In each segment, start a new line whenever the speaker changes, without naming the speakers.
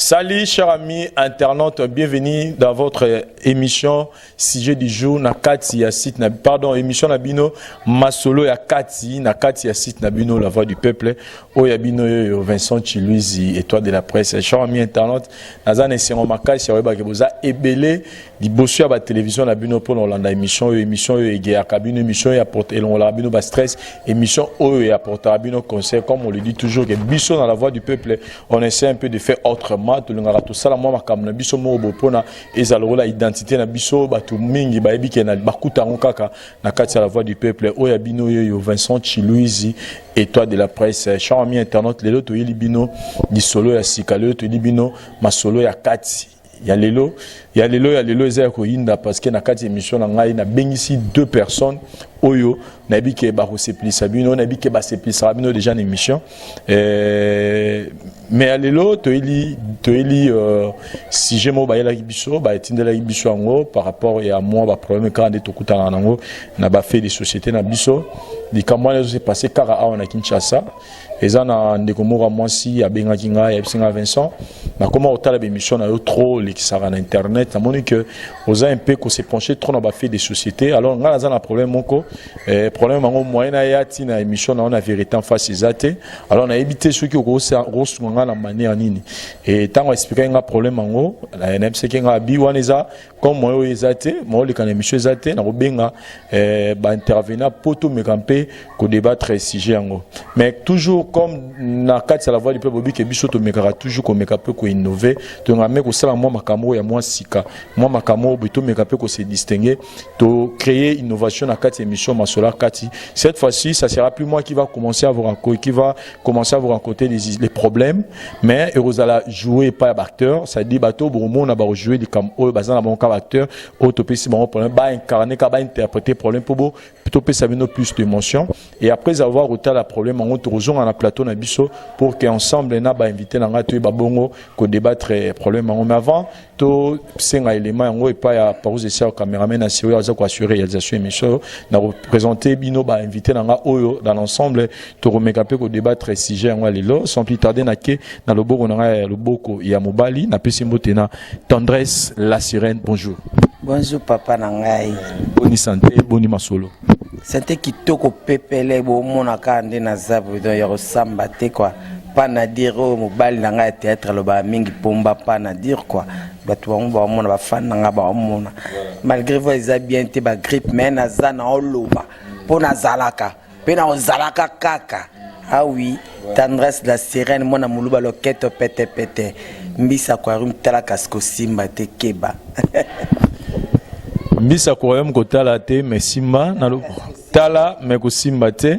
Salut chers amis internautes, bienvenue dans votre émission sujet du jour Nakati ya site pardon émission Nabino Masolo ya Kati Nakati ya site Nabino la voix du peuple Oyabino Vincent Chiluizi étoile de la presse. Chers amis internautes, nazana sero makasi ya weba keboza ebele liboso ya ba télévision Nabino pour l'Olanda émission ya kabino émission ya porter l'Olanda Nabino ba stress émission ya porter Nabino conseil comme on le dit toujours que biso dans la voix du peuple on essaie un peu de faire autrement. Tout le monde tout ça la moi makam na biso mo bopona ezalola identité na biso batu mingi bayebi ke na bakuta ngokaka na kati la voix du peuple oya bino yo Vincent Chiluizi étoile de la presse. Chers amis internautes lelo to yelibino di solo ya sikalo to yelibino masolo ya kati ya lelo eza ko yinda parce que na kati émission na ngai na bengisi deux personnes oyo na bike ba reseplisa bino na bike ba seplisa bino déjà en émission mais alelo to eli si je mo ba yela biso ba etindela biso ngo par rapport à moi ba problème quand de tokutana nango na ba fait des sociétés na biso di kamwa les s'est passé kara a na Kinshasa ezana ndeko moko mwasi abenga kinga ya bisinga Vincent na comment otala ba émission na yo trop les qui sara na internet na moni que oza un peu ko se pencher trop na ba fait des sociétés alors ngala za na problème moko problème mango moyen ya ti na émission na on a vérité en face ezate alors na éviter ceux qui rosunga na manière nini et tant expliquer un problème mango la NMC qui nga bi waneza comme moi ezate moi le kan émission ezate na robenga ba intervenir poto mekampe ko débattre sujet ngo mais toujours comme na kati la voix du peuple que biso to mekara toujours ko mekape ko innover to ngame ko sala moi makamo ya moi sika moi makamo to mekape ko se distinguer to créer innovation na kati émission masola kati cette fois-ci ça sera plus moi qui va commencer à vous raconter les problèmes mais eurozala jouer pas acteur ça dit bateau bon na ba jouer des comme bazana bon acteur autopsie bon problème ba incarner ka ba interpréter problème pour plutôt ça vient plus d'émotion et après avoir autant la problème en autorisant à la plateau na biso pour qu'ensemble na ba inviter na ngatu ba bongo ko débattre problème en mais avant to senga élément ngo et pas ya pause de ça caméraman na sérieux za ko assurer réalisation émission na représenter bino ba inviter na nga oyo dans l'ensemble to remekape ko débattre sujet ngo lelo sans plus tarder na ke na loboko na loboko ya mobali na pesi motena tendresse la sirène bonjour.
Bonjour papa nangai.
Boni santé, boni masolo.
Santé kitoko pepele bo mona kande na zabu do ya resamba te quoi. Pas na dire au mobile nangai théâtre lo ba mingi pomba pas na dire quoi. Batu ba mona ba fan nanga ba mona. Malgré vous ils a bien te ba grippe mais na zana oloba. Pona zalaka. Pena ozalaka kaka. Ah oui, tendresse la sirène mona muluba loketo pete. Mbisa kwa rum tala kasko simba te keba.
Mbisa kwa rum kotala te mais simba na lo tala mais ko simba te.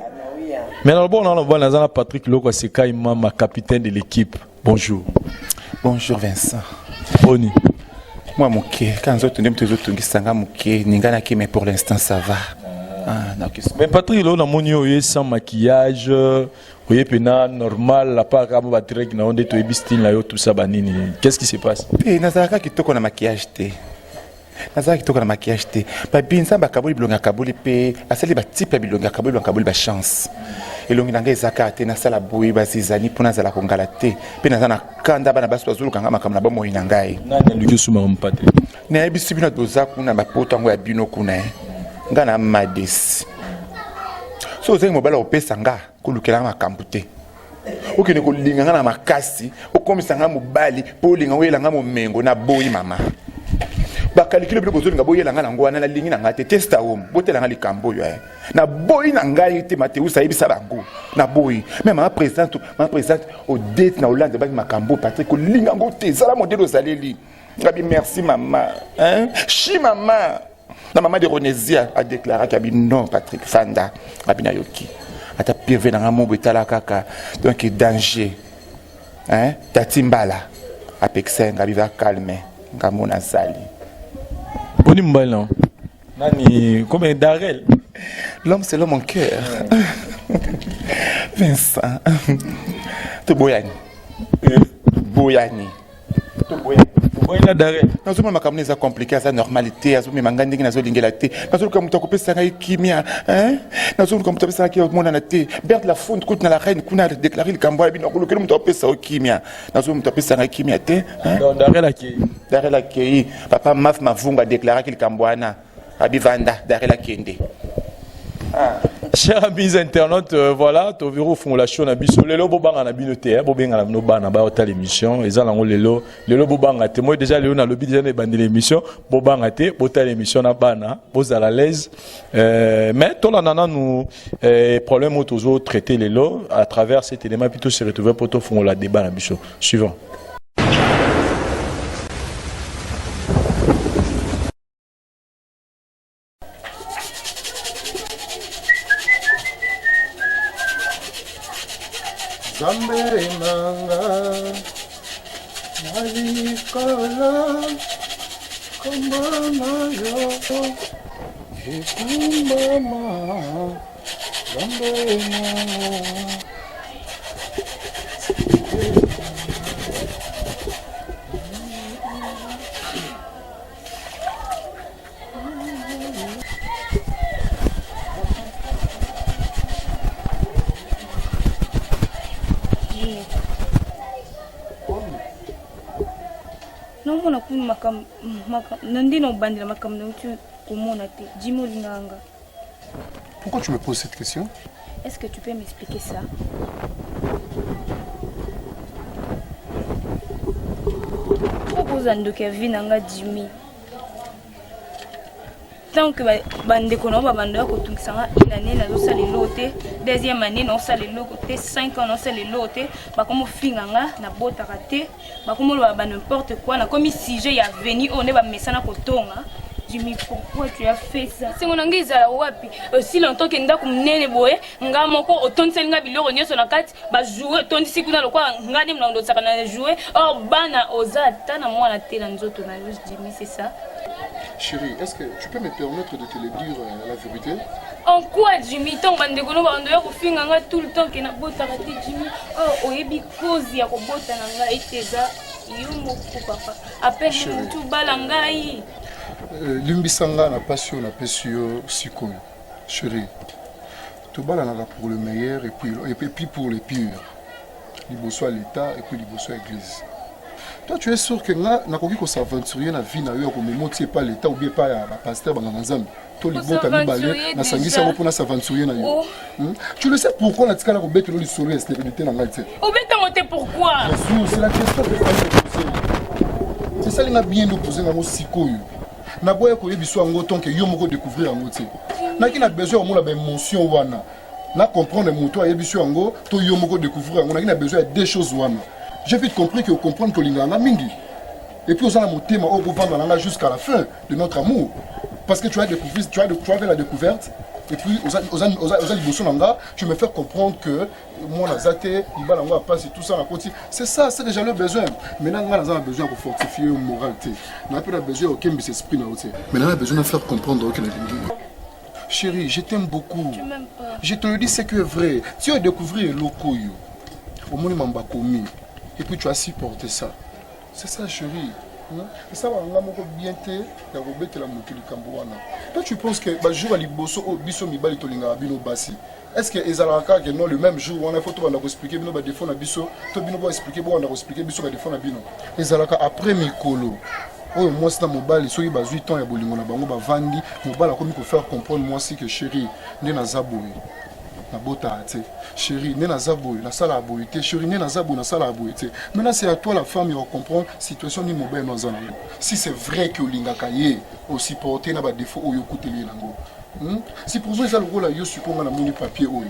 Mais dans le bon on voit na Patrick Loko Sekai ma capitaine de l'équipe. Bonjour.
Bonjour Vincent.
Boni.
Moi moké quand zo tundem toujours tungisanga moké ningana ki mais pour l'instant ça va. Ah,
mais Patrick Loko na monio sans maquillage oui, puis normal, la part comme batterie qui n'a pas de style là, tout ça banini. Qu'est-ce qui se passe?
Eh, nazaraka qui toko na maquillage te. Nazaraka qui toko na maquillage te. Ba binza ba kabuli bilonga kabuli pe, asali ba type bilonga kabuli ba chance. Elongi nanga ezaka te na sala boyi ba zizani pona zala kongala te. Pe nazana kanda bana baso bazulu kanga makamna ba moyi nangai.
Nani luki suma mpate.
Na ebisi bino doza kuna ba poto ngo ya bino kuna. Ngana madesi. So zengi mobala opesa nga kulukela makambu te okene ko linga na makasi okomisa nga mobali po linga wela nga momengo na boyi mama bakalikile bilo bozolinga boyela nga nango wana na lingi na ngate testa home botela nga likambo yo na boyi na ngai te Mateusa yebisa bango na boyi même ma présente au date na Hollande ba makambo Patrick ko linga ngo te zala modelo zaleli ngabi merci mama hein chi mama. La maman de Ronésia a déclaré qu'il y a non Patrick Fanda, Rabina Yoki. A ta pire dans un mot betala kaka, donc danger. Hein? Tatimbala, Apexen, Gabiva calme, Gamona Zali.
Boni mbala. Nani, comme Darel.
L'homme c'est l'homme en cœur. Vincent. Tu boyani. Boyani. Tu boyani.
Oui, là, d'arrêt.
Nous sommes compliqués, c'est normalité. Nous sommes mangandi, nous sommes lingelaté. Nous sommes comme tu coupé ça avec kimia, hein? Nous sommes comme tu ça qui est au monde en été. Bert la fonte, coûte na la reine, qu'on a déclaré le Camboya, bien nous que nous tapé ça au kimia. Nous sommes tapé ça avec kimia, hein?
Non, d'arrêt la qui.
D'arrêt la qui. Papa Maf Mavunga déclaré que le Camboya na abivanda d'arrêt la kende.
Chers amis internautes, voilà, tu verras au fond la show na biso. Lelo bobanga na binoté, bobanga na bana ba hôtel émission. Eza lango lelo bobanga te. Moi déjà lelo na lobby déjà na bandi l'émission, bobanga te, hôtel émission na bana, bos à l'aise. Mais tout la nana nous problème autour traiter lelo à travers cet élément plutôt se retrouver pour tout fond la débat na biso. Suivant.
Zambere nanga Malikala Kumbama yo Kumbama Zambere nanga
Non, on a pu makam nandi no bandila makam no tu komona te Jimo linganga.
Pourquoi tu me poses cette question?
Est-ce que tu peux m'expliquer ça? Pourquoi vous en Kevin nanga Jimmy? Tant que bande kono ba bande ko tungisa une année na zo sali loté, deuxième année non sali loté, 5 ans non sali loté, ba comme finganga na bota raté, ba comme ba n'importe quoi na comme si j'ai ya venu on est ba mesana ko tonga. Jimmy, pourquoi tu as fait ça? C'est mon anglais à wapi. Si longtemps que nda kumnene boye, nga moko otonse nga biloko nyoso na kati, ba jouer tondi sikuna lokwa nga dem na ndo saka na jouer. Or bana ozata na mwana tela nzoto na Jimmy, c'est ça?
Chérie, est-ce que tu peux me permettre de te le dire la vérité?
En quoi Jimmy? Tant bande kono ba ndo ya kofinga nga tout le temps que na bota raté Jimmy. Oh oyebi cause ya ko bota na nga eteza yo moko papa. Appelle mutu balanga yi.
Limbisanga na passion na pesio sikoyo. Chérie, tout bala na pour le meilleur et puis pour les pires. Liboso à l'État et puis liboso à l'église. Toi, tu es sûr que na koki ko s'aventurer na vie na yo ko memotier pas l'État ou bien pas ya pasteur banganga nzambe. To libota mibale na sangisa ko pona s'aventurer na yo. Tu le sais pourquoi na tikala ko bete lo lisolo ya stérilité na ngai te.
Au bete monter pourquoi?
Bien sûr, c'est la question que je vais poser. C'est ça les a bien de poser na mo sikoyo. Na boya ko yebiso ango tant que yo moko découvrir ango te. Na ki na besoin au mo la ba émotion wana. Na comprendre moto a yebiso ango to yo moko découvrir ango na ki na besoin de deux choses wana. J'ai vite compris que comprendre que l'inganga mingi. Et puis, on a mon thème au gouvernement jusqu'à la fin de notre amour. Parce que tu as découvert, tu as fait la découverte. Et puis, tu me fais comprendre que moi, il passe tout ça à côté. C'est ça, c'est déjà le besoin. Maintenant, on a besoin de fortifier la moralité. On a besoin de esprit. Maintenant, on a besoin de faire comprendre que la chérie, je t'aime beaucoup.
Tu m'aimes pas.
Je te le dis, c'est que vrai. Tu as découvert le locoyo. Au moins, il m'a commis. Et puis tu as supporté ça. C'est ça, chérie. Et ça va bien te la montée du Cambouana. Toi, tu penses que le jour où Liboso au Bisso Mibali Tolinga Bino Bassi, est-ce que Ezalaka que non le même jour où on a photo on a expliqué Bino Badefon à Bisso, toi Bino va expliquer bon on a expliqué Bisso Badefon à Bino. Ezalaka après Mikolo. Oh moi c'est dans mobile, soyez bas 8 ans ya bolingo na bango ba vandi, mobile a comme il faut faire comprendre moi aussi que chérie, né na Zaboui. Na bota te chérie né na Zaboui, na sala aboité chérie né na Zaboui, na sala aboité. Maintenant c'est à toi la femme de comprendre situation ni mobile dans zanango. Si c'est vrai que Olinga Kaye aussi porter na ba défaut oyo kuteli nango. Si pour vous ça le rôle yo supposons na moni papier oyo.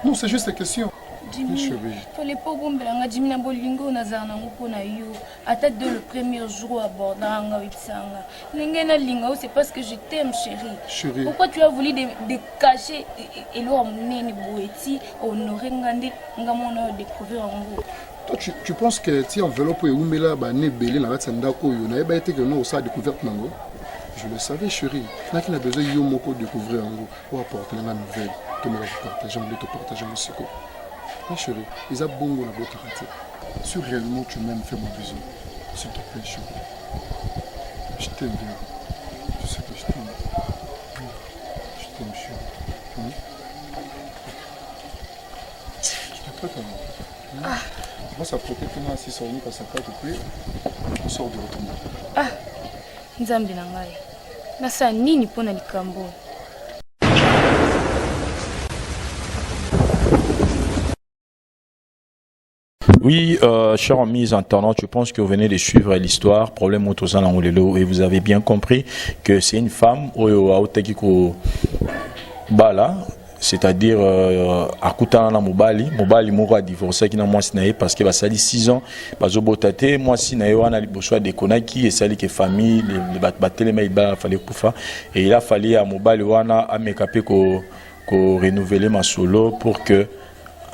Non, c'est juste une question.
Jimmy, pour les pauvres belanga Jimmy na bolingo na zana ngopona yo. Attaque de le premier jour abordanga witsanga. Lingena linga c'est parce que je t'aime chérie. Pourquoi tu as voulu de cacher et l'homme boeti honorer ngandi ngamona découvrir ngo.
Toi tu penses que tu enveloppe et umela ba ne belé na ratanda ko yo na eba été que non ça découverte nango. Je le savais chérie. Là qu'il a besoin yo moko découvrir ngo pour apporter la nouvelle. Tu me partager, on te partager aussi quoi. Ma chérie, ils ont bon la botte à rater. Si réellement tu m'aimes, fais-moi bisou. S'il te plaît, chérie. Je t'aime bien. Tu sais que je t'aime. Je t'aime, chérie. Je t'aime pas tellement. Moi, ça peut-être moi si ça parce que ça peut on sort de votre monde.
Ah, nzambe na ngai. Nasa nini pona likambo?
Oui, chers amis internautes, je pense que vous venez de suivre l'histoire, problème autosan langolelo, et vous avez bien compris que c'est une femme, bala, c'est-à-dire akutana na mobali moko a divorcé qui na moi sinaye parce que ba sali 6 ans bazo botate moi sinaye wana liboso de konaki et sali que famille les batelema il fallait kufa et il a fallu à mobali wana a mekapé ko renouveler ma solo pour que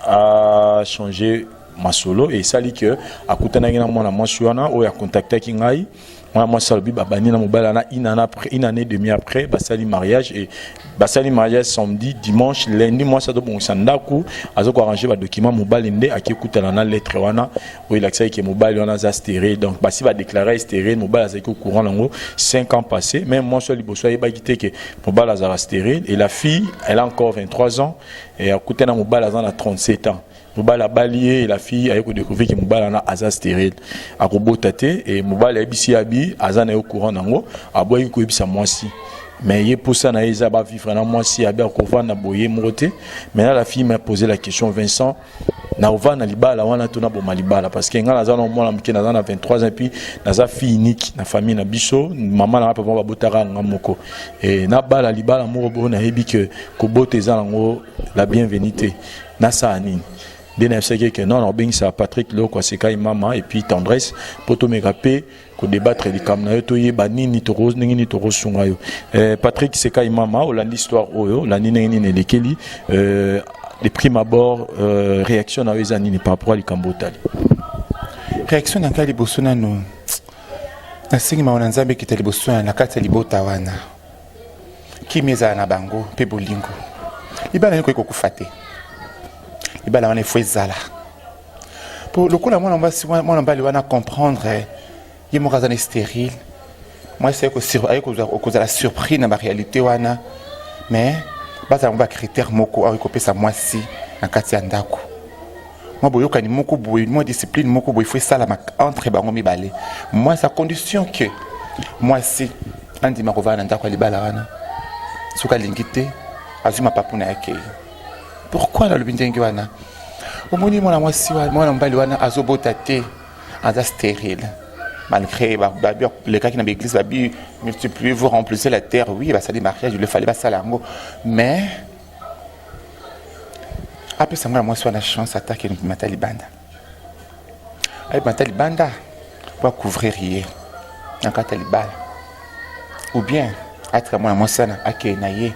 a changer ma solo et sali que akutana na mwana mwasi wana o ya contacter ki ngai moi salobi babani na mobali na une année demi après basali mariage et basali mariage samedi dimanche lundi moi ça do bon sandaku azoko arranger ba document mobali nde akikutana na lettre wana o il accès que mobali wana za stérile donc basi va déclarer stérile mobali azaki au courant lango 5 ans passés même moi sur liboso ba quitté que mobali azara stérile et la fille elle a encore 23 ans et akutana mobali azana 37 ans. Mobala balié et la fille a découvert que Mobala na aza stérile a robotate et Mobala ebisi abi azana au courant nango aboyi ko ebisa mwasi mais il pour ça na eza ba vivre na mwasi abi akova na boye moté mais là la fille m'a posé la question Vincent na ova na libala wana tona boma libala parce que ngala azana mwana mke na 23 ans puis na za fille unique na famille na biso maman na papa ba botara ngamoko et na bala libala moko na hebi que ko boteza nango la bienvenue na sa anine. Bien sûr que non, bien ça Patrick Loko c'est kai maman et puis tendresse pour tout mégapé ko débattre les camna to ye bani ni to rose ni to rose sungayo Patrick c'est kai maman ou l'histoire oyo la nini ni lekeli les primes abord réaction na wezani ni par rapport à likambotali
réaction na kali bosona no na singi ma nzambe kitali bosona na kati libota wana kimeza na bango pe bolingo libala ni ko kufate ibala wana faut ezala pour le coup la moi on va lui comprendre il est mokazana stérile moi c'est que sur cause la surprise na réalité wana mais baza ngba critère moko a kopesa moi si na kati ya ndako moi boyoka ni moko boy moi discipline moko boy faut sala entre bango mibale moi sa condition que moi si andi makova na ndako libala wana suka lingite azuma papuna yake. Pourquoi dans le bindenge wana omoni mwana mwasi wana mwana mbali wana azobota te aza stérile malgré les cas qui dans l'église babi multiplier vous remplissez la terre oui bah ça des mariages il fallait pas ça lango mais après ça mwana mwasi wana chance attaque ni matali banda ay matali banda pour couvrir hier en katalibala ou bien être mwana mwasi na akenaye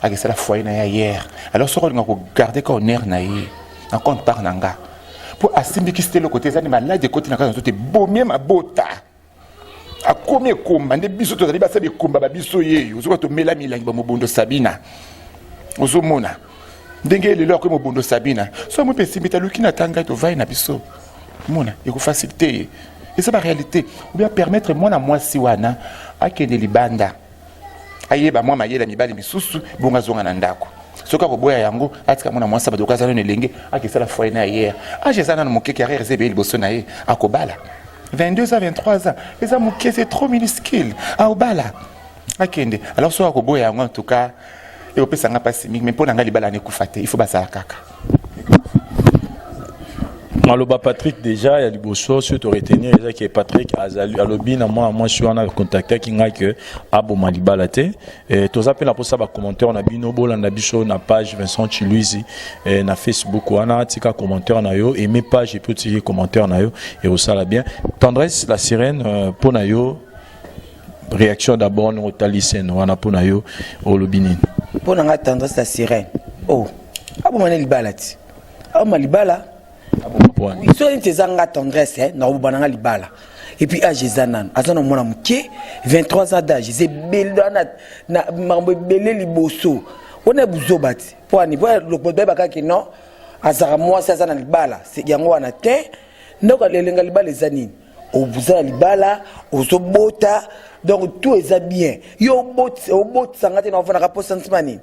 avec ça la foyer na hier alors ce qu'on a garder qu'on air na hier en compte par nanga pour assimbiler qui c'était le côté ça ni malade de côté na quand tout est beau mieux ma bota a combien combat des biso to ba sabi combat ba biso yeyo zo to mela milangi ba mobondo sabina ozomona ndenge le loko mobondo sabina so mo pesi mbita luki na tanga to vai na biso mona et ko faciliter et c'est la réalité ou bien permettre moi na moi si wana akende libanda ayeba mwa mayela mibali misusu bonga zonga na ndako soka ko boya yango atika mwana mwasa badoka zana ne lenge akisala foyer na hier age zana no moke carrière rezebe liboso na ye akobala 22 à 23 ans les amoke c'est trop minuscule akobala akende alors soka ko boya yango en tout cas et opesa nga pasi mais pour nga libala ne kufate il faut basala kaka.
Maloba Patrick déjà il y a du bosso sur te retenir déjà que Patrick azali alobi na moi je suis en contacté qui nga que abo malibalate et tous appels pour ça ba commentaire na bino bolanda biso na page Vincent Chiluizi na Facebook wana tika commentaire na yo et mes pages et petit commentaire na yo et au ça la bien tendresse la sirène pour na yo réaction d'abord no talisen wana pour na yo au lobini
pour na tendresse la sirène oh abo malibalate abo malibala ils sont des gens tendresse na bananga libala et puis âge zanan azana mona muke 23 ans d'âge c'est belana na mambo belé liboso on a buzobati pour ani pour le bébé bakaki non azara moi ça na libala c'est yango wana te ndoko lelenga libala zanini obuzala libala ozobota donc tout est bien yo bot sangate na ofana ka sentiment ni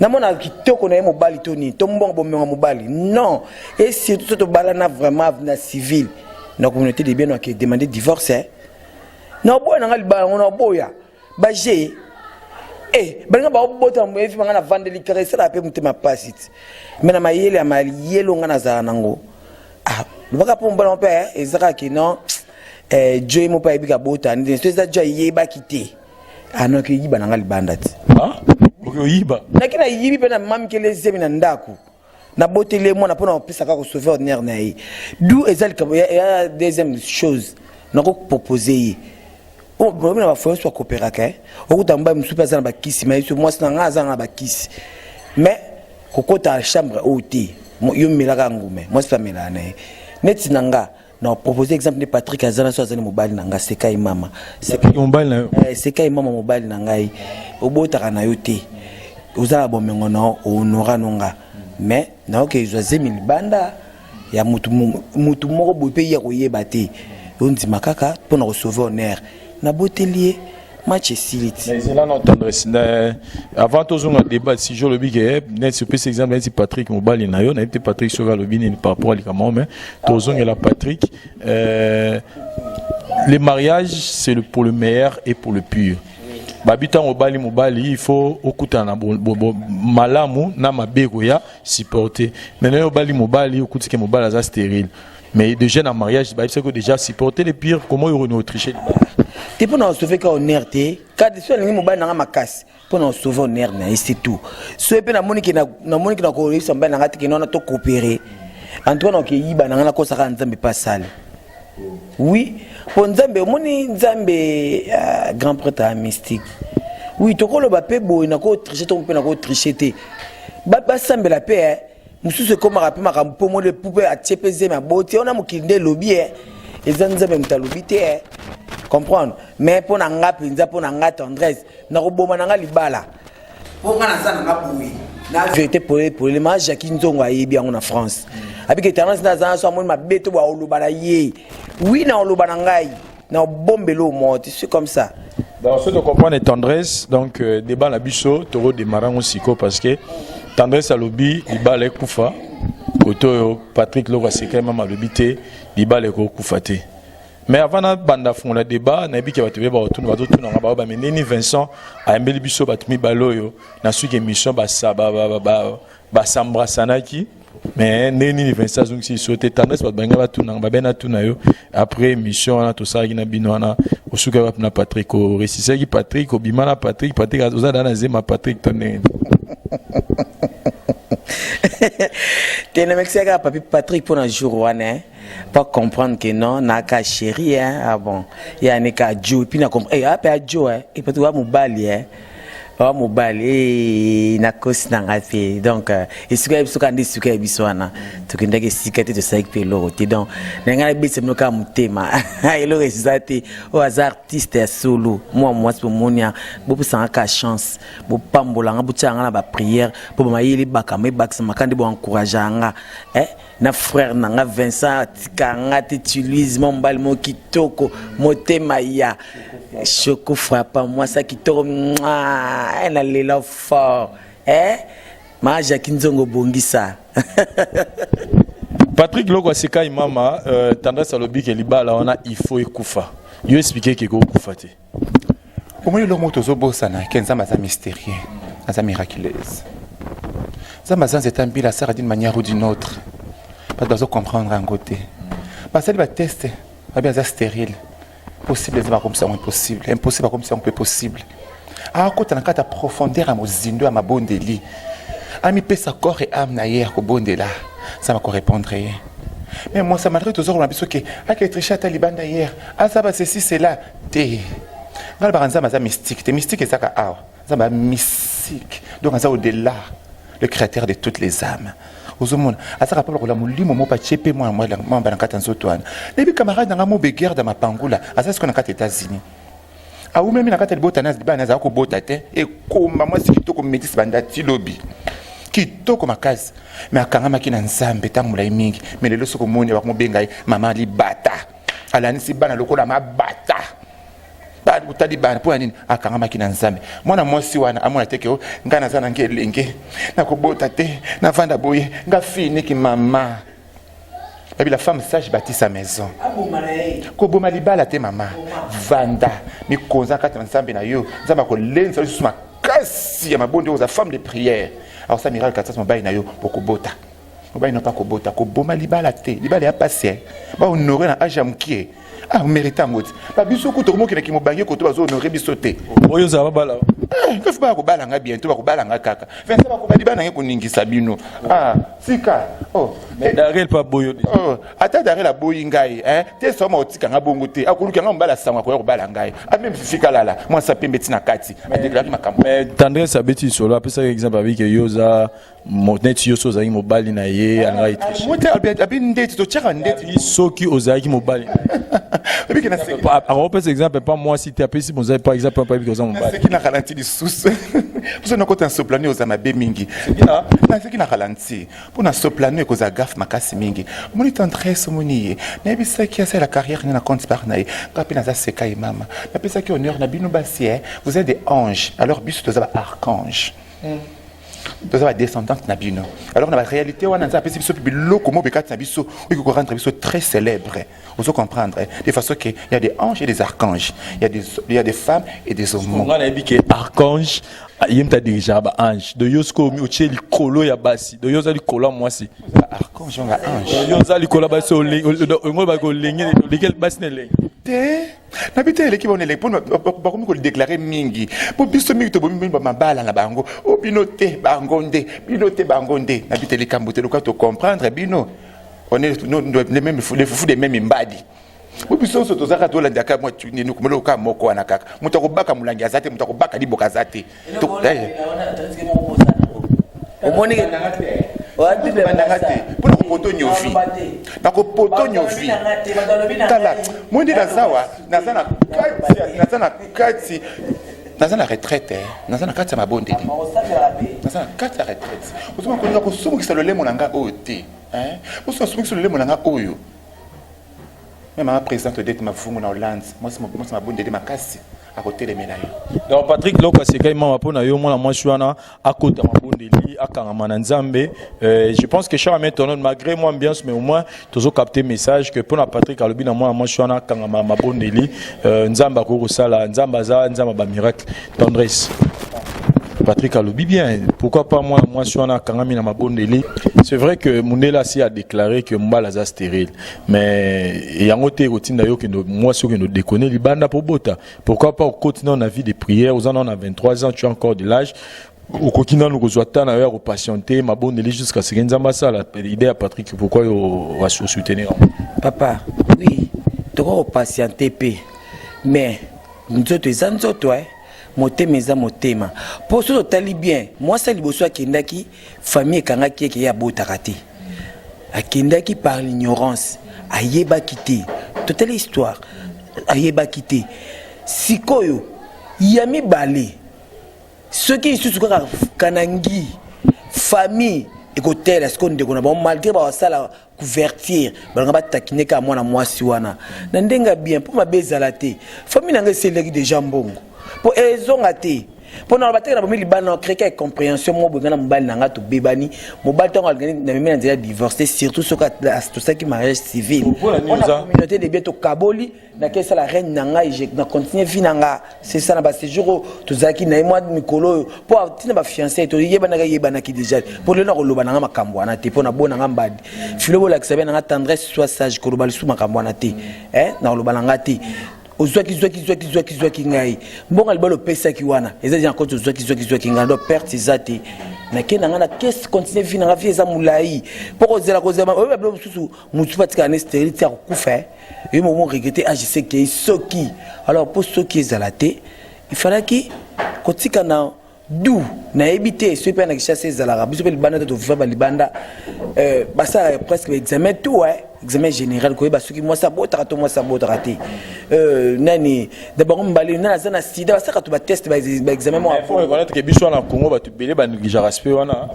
namona kitoko na mobali toni to mbongo bomenga mobali non et surtout to balana vraiment na civil na communauté de bien qui demander divorce na boya na libala on boya ba je balinga ba bota mwevi manga na vandeli caresse la pe mutema passit mais na mayele ya mayelo nga na za nango baka pomba no pe ezaka ki non Joy mo pa ebika bota ndi so za Joy yeba kite ano ke yiba na libanda ti
ok yiba
na kina yibi pe na mam ke les zemi na ndaku na botele mo na pona pesa ka ko sauver ordinaire na yi d'où ezali ka ya deuxième chose na ko proposer o problème na ba faut soit coopérer o kutamba msupa sana ba kisi mais moi na ngaza na ba kisi mais kokota chambre hôtel yo milaka ngume moi ça melana neti nanga na proposer exemple de Patrick Azana so azali mobali nanga Sekai mama Sekai
mobali na
Sekai mama mobali nangai obotaka na yo te uzala bomengo na honora nonga mais na oke zoazemi libanda ya mutu moko bope ya koyeba te onzi makaka pona ko sauver honneur na botelier match silit
mais là non tendresse avant tous on a débat si je le bigue net ce petit exemple c'est Patrick mobali na yo na peut Patrick sauver le bini par rapport à l'écamon mais tous on la Patrick les mariages c'est pour le meilleur et pour le pur babita mobali il faut okutana malamu na mabego ya supporter maintenant mobali okutike mobali za stérile mais déjà dans mariage c'est que déjà supporter les pires comment ils vont tricher
et pour nous sauver quand on est quand soit les mobile na makasi pour nous sauver on est na c'est tout so pe na monique na ko isa mbana ngati ke nona to coopérer en tout cas donc yiba na ko saka nzambe pas sale oui pour nzambe moni nzambe grand prêtre mystique oui to ko lo ba pe bo na ko tricher to pe na ko tricher te ba sambe la paix mususu ko mara pe makampo mo le poupe a tepeze ma boti on a mukinde lobby ezanzambe mtalobi te comprendre mais pour nanga pinza pour nanga tendresse na ko boma nanga libala pour kana sana nga boui na vérité pour le mariage Jackie Nzongo ayebi en France avec éternel na za so amoni mabeto ba olobana ye oui na olobana ngai na bombelo moti c'est comme ça
donc ce de comprendre tendresse donc débat la biso toro démarrant aussi parce que tendresse à lobby libala kufa koto Patrick Loga c'est quand même lobby te libala ko kufa te mais avant na banda fond la débat na biki batebe ba retourner ba retourner ba ba meneni Vincent a mbeli biso batumi baloyo na suki émission ba sambra sanaki mais neni Vincent donc si sauter tendresse ba banga ba tuna ba bena tuna yo après émission na to sala na bino na osuka ba na Patrick o récissé qui Patrick o bimana Patrick oza na zema Patrick tonne
T'es Mexicain, papi Patrick pour un jour wane pas comprendre que non na ka chérie ah bon il y a ne ka Joe puis na comprendre après Joe et peut voir mobali mobali na kosi na ngafe donc isuka biso kandi isuka biso wana tukindeke sikate to saik pe lorote donc nanga bise mnoka mutema elo resate o artiste ya solo moi pour monia bo sanga ka chance bo pambola nga butanga na ba prière po mayeli bakame baksa makandi bo encourager nga na frère nanga Vincent tikanga t'utilise mon bal mo kitoko motema ya Choco frappe moi ça kitoko elle a l'élan fort ma Jackie Nzongo bongisa
Patrick Logo Sekai mama tendance à lobby que libala on a il faut ekufa yo expliquer que ko kufa te
comment le moto zobosa na kenza maza mystérieux maza miraculeuse ça maza c'est un bil à ça d'une manière ou d'une autre pas besoin comprendre un côté parce que va tester va bien ça stérile possible c'est pas comme ça impossible impossible comme ça on peut possible à côté na kata profondeur à mozindo à ma bondeli a mi pesa corps et âme na hier ko bondela ça va correspondre mais moi ça malgré toujours on a besoin que à que tricher à Taliban hier à ça va ceci c'est là té ngal baranza maza mystique té mystique et ça ka ah ça va mystique donc ça au-delà le créateur de toutes les âmes ozomona asa rapport ko la molimo mo pa chepe moi bana kata nzoto wana nebi camarade nga mo beguerre dans ma pangula asa ce qu'on a kata États-Unis a ou même na kata botana bana za ko botate et komba moi c'est kitoko métis banda tilobi kitoko makazi mais akanga makina nzambe tangu la mingi mais lelo soko moni ba mo bengai mama libata alanisi bana lokola mabata utali bana po nini akangamaki na nzambe mwana mwasi wana amona teke o nga naza na ngelenge nakobota te navanda boye nga fini ki mama babi la femme sage bâtit sa maison koboma libala te mama vanda mikonza kati na nzambe na yo nzambe akolenza lisusu makasi ya mabonde oza femme de prière alors ça miracle katasa mobali na yo pokobota mobali na pa kobota koboma libala te libala ya passé ba honorer na âge ya mokie ah mérite ngoti ba biso ko to moki na ki mobangi ko to bazo honorer biso te
oyo za babala
kafu ba ko bala nga bientôt ba ko bala nga kaka venza ba ko ba libana ngeko ningisa bino ah sika oh
mais Darel pas boyo
oh ata Darel la boyi ngai te soma otika nga bongo te akuluka nga mbala sangwa ko bala ngai a même fika lala moi ça pembe tina kati a déclarer makambo
mais Tandresse sabeti solo apesa exemple avec yoza monet yoso za mobali na ye anga itriche
mote abi ndeti to chaka ndeti
soki ozaki mobali alors par exemple pas moi si tu appelles si vous avez par exemple pas exemple mobali
c'est qui na ralenti du sous vous na kota soplano ozama be mingi na c'est qui na ralenti pour na soplano ko za gaf makasi mingi moni tendresse moni na bisa qui a la carrière na compte par na kapi na za sekai mama na pesa ki honneur na bino basie vous êtes des anges alors biso to za archange Nous avons descendante Nabino. Alors, dans la réalité, on a un peu de biloko mobekat Nabiso, qui peut rendre Nabiso très célèbre. Vous pouvez comprendre, de façon qu'il y a des anges et des archanges, il y a des femmes et des hommes.
On a dit que archange, il y a déjà un ange. De Yosko, il y a un colo ya basi. De Yosa, il y a un colo moi aussi.
Archange, on a ange.
De Yosa, il y a un colo basi. On a dit que basi n'est
nabite l'équipe on est pour nous déclarer mingi pour biso mingi to bomi mabala na bango o binote bangonde nabite les kambote le to comprendre bino on est les mêmes les fous des mêmes mbadi pour biso so to zaka to la ndaka moi tu ni kumelo ka moko wana kaka mutako baka mulangi azate mutako baka liboka azate to omoni wadi be bandangate pour poto nyofi na ko poto nyofi tala mundi na sawa nazana kati nazana retraite nazana kati ma bonde nazana kati retraite usoma ko ko sumu kisalo lemo nanga ote usoma sumu kisalo lemo nanga oyo même ma présidente de ma fungu na Hollande moi c'est ma bonde de makasi à côté des médailles.
Donc Patrick Loka c'est quand même pour na yo moi moi chouana à côté ma bondeli à Kangama Nzambe je pense que Charles maintenant malgré moi ambiance mais au moins toujours capter message que pour na Patrick alobi na moi chouana Kangama ma bondeli Nzamba ko sala Nzamba za Nzamba ba miracle tendresse Patrick alobi bien pourquoi pas moi chouana Kangami na ma bondeli c'est vrai que Mundela si a déclaré que Mbala za stérile mais il y a un côté routine d'ailleurs que moi ceux qui nous déconner les bandes pour bota pourquoi pas au continuer la vie de prière aux ans on a 23 ans tu as encore de l'âge au continent nous rejoignons à au patienter ma bonne jusqu'à ce qu'il nous ça l'idée à Patrick pourquoi on va soutenir
papa oui tu vas patienter mais nous autres toi motema eza motema po so totali bien mwasi liboso akendaki famille ekangaki eke ye abotaka te akendaki par l'ignorance ayebaki te totali histoire ayebaki te sikoyo ya mibale soki lisusu kaka kanangi famille ekotela siko ndeko na bango malgré basala couverture balanga batakineka mwana mwasi wana na ndenga bien mpo mabe ezala te famille nanga eseleki déjà mbongo pour ezonga te pour na bateka na bomili bana créer compréhension mo bengana mobali nanga to bebani mobali tango algani na meme na divorcer surtout ce tout ça qui mariage civil on a communauté de bientôt kaboli na kesa la reine nanga je na continuer vie nanga c'est ça na ba séjour to zaki na moi mikolo pour tina ba fiancé to yebana ki déjà pour le na koloba nanga makambo ana te pour na bona nanga mbadi filo bola kisabe nanga tendresse soit sage koloba su makambo ana te na koloba nanga te ozwaki ngai mbongo libalo pesa ki wana ezali encore ozwaki ngai ndo perte ezate na kena ngana qu'est-ce continue vie na vie eza mulai poko zela kozema oyo bablo mususu mutu patika na stérilité akufa et moment regretter je sais que soki alors pour soki ezalate il fallait que kotika na du na ebité ce pe na kishasa ezalaka biso pe libanda to vivre ba libanda basa presque examen tout examen général koyeba soki mwasi abotaka to mwasi abotaka te nani de bango mbali nana aza na sida basaka to bateste baexamen mo
faut reconnaître que biso na Congo batu belé banéglige respect wana.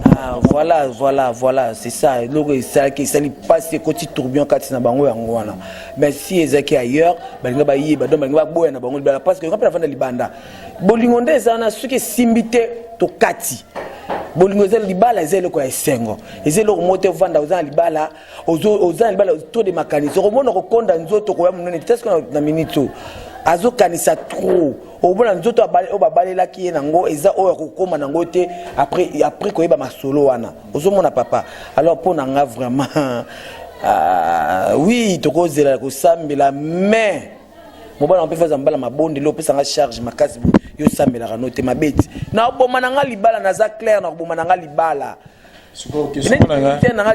voilà c'est ça loko esalaki esali passe ekoti tourbillon kati na bango yango wana mais si ezaki ailleurs balinga bayeba donc balinga baboya na bango libala parce que quand on a libanda bolingo nde eza na soki esimbi te to kati bolingo eza libala eza eloko ya esengo eza eloko mote ovanda oza na libala oza na libala to de makanisi okomona kokonda nzoto koya monene peut-être na minute azokanisa trop obona nzoto o babalelaki ye nango eza oyo akokoma nango te après koyeba masolo wana ozomona papa alors mpo na nga vraiment oui tokozela kosambela mais mobala mpe faza mbala mabonde lo pesa nga charge makasi yo sambela no te mabeti na oboma na nga libala naza clair na oboma na nga libala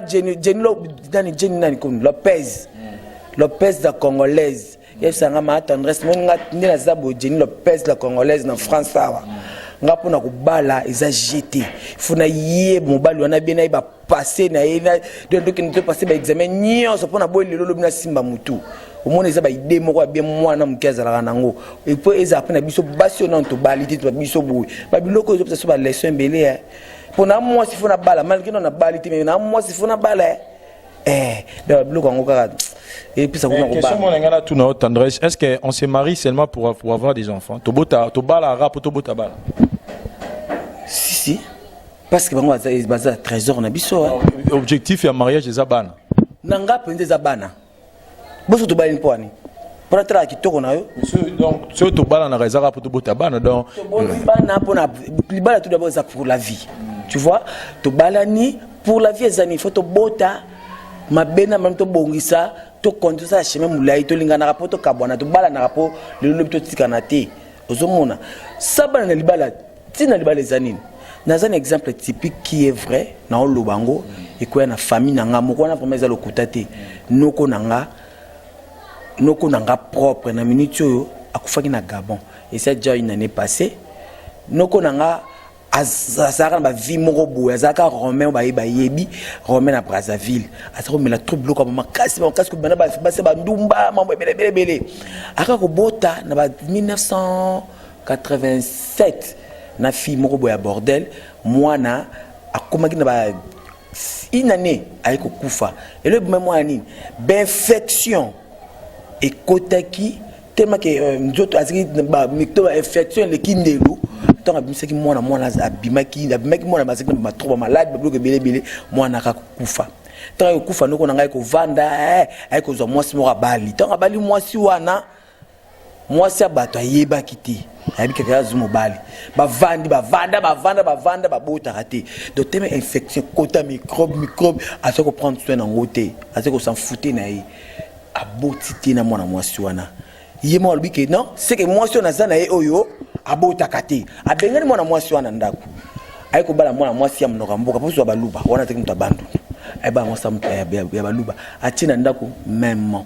Jenny nani comme Lopez la congolaise yesanga ma tendresse moninga ndina zabo Jenny Lopez la congolaise na France awa nga pona kubala eza jeté funa yé mobali wana bien na ba passer na ina donc ne passer ba examen nyonso pona boy lelo lobina simba mutu omona eza ba idée moko bien mwana mukazala nango et puis eza apena biso basionnant to balité to biso boy ba biloko zo so ba leçon belé pona moi si funa bala malgré non na balité mais na moi si funa bala donc biloko ngo kaka et puis ça vous en
tout notre tendresse est-ce que on se marie seulement pour avoir des enfants to bala rap to bota bala
si parce que bango baza trésor na biso
objectif ya mariage des abana
nanga pende za bana boso to bali mponi pour être kitoko na yo
donc ce to bala na réserve pour to bota bana donc
bana pona libala tout d'abord ça pour la vie tu vois to bala ni pour la vie ezani faut to bota mabena même to bongisa to konto sa chemin mulai to lingana rapport to kabwana to bala na rapport le lobi to tikana te ozomona sabana na libala tina libala ezanini dans un exemple typique qui est vrai na olobango et quoi na famille nanga moko na vraiment za lokuta te noko nanga propre na minute yo akufaki na Gabon et c'est déjà une année passée noko nanga azaka ba vie moko boye azaka romain ba yebi romain na Brazzaville azako mela trop bloqué ba makasi ko bana ba ndumba mambo belé aka ko bota na ba 1987 na fille moko boya bordel mwana akomaki na ba une année ayiko kufa et le même mois ni infection et kotaki tellement que nzoto aziki ba micro infection le kindelu tant abimaki mwana abimaki mwana bazaki na trop malade ba bloqué belé mwana akakufa tant yokufa noko nanga ko vanda ayiko zo mwasi moko abali tant abali mwasi wana mwasi abato ayeba kiti ayebika ka zumo bali bavanda babota raté donc teme infection kota microbe azako prendre soin na ngote azako s'en fouter na yi aboti tina mwana mwasi wana yema olbike non c'est que mwasi wana zana ye oyo abota kati abengani mwana mwasi wana ndako ayiko bala mwana mwasi ya mnoka mboka poso baluba wana teki mutabandu ayba mwasi ya baluba atina ndako même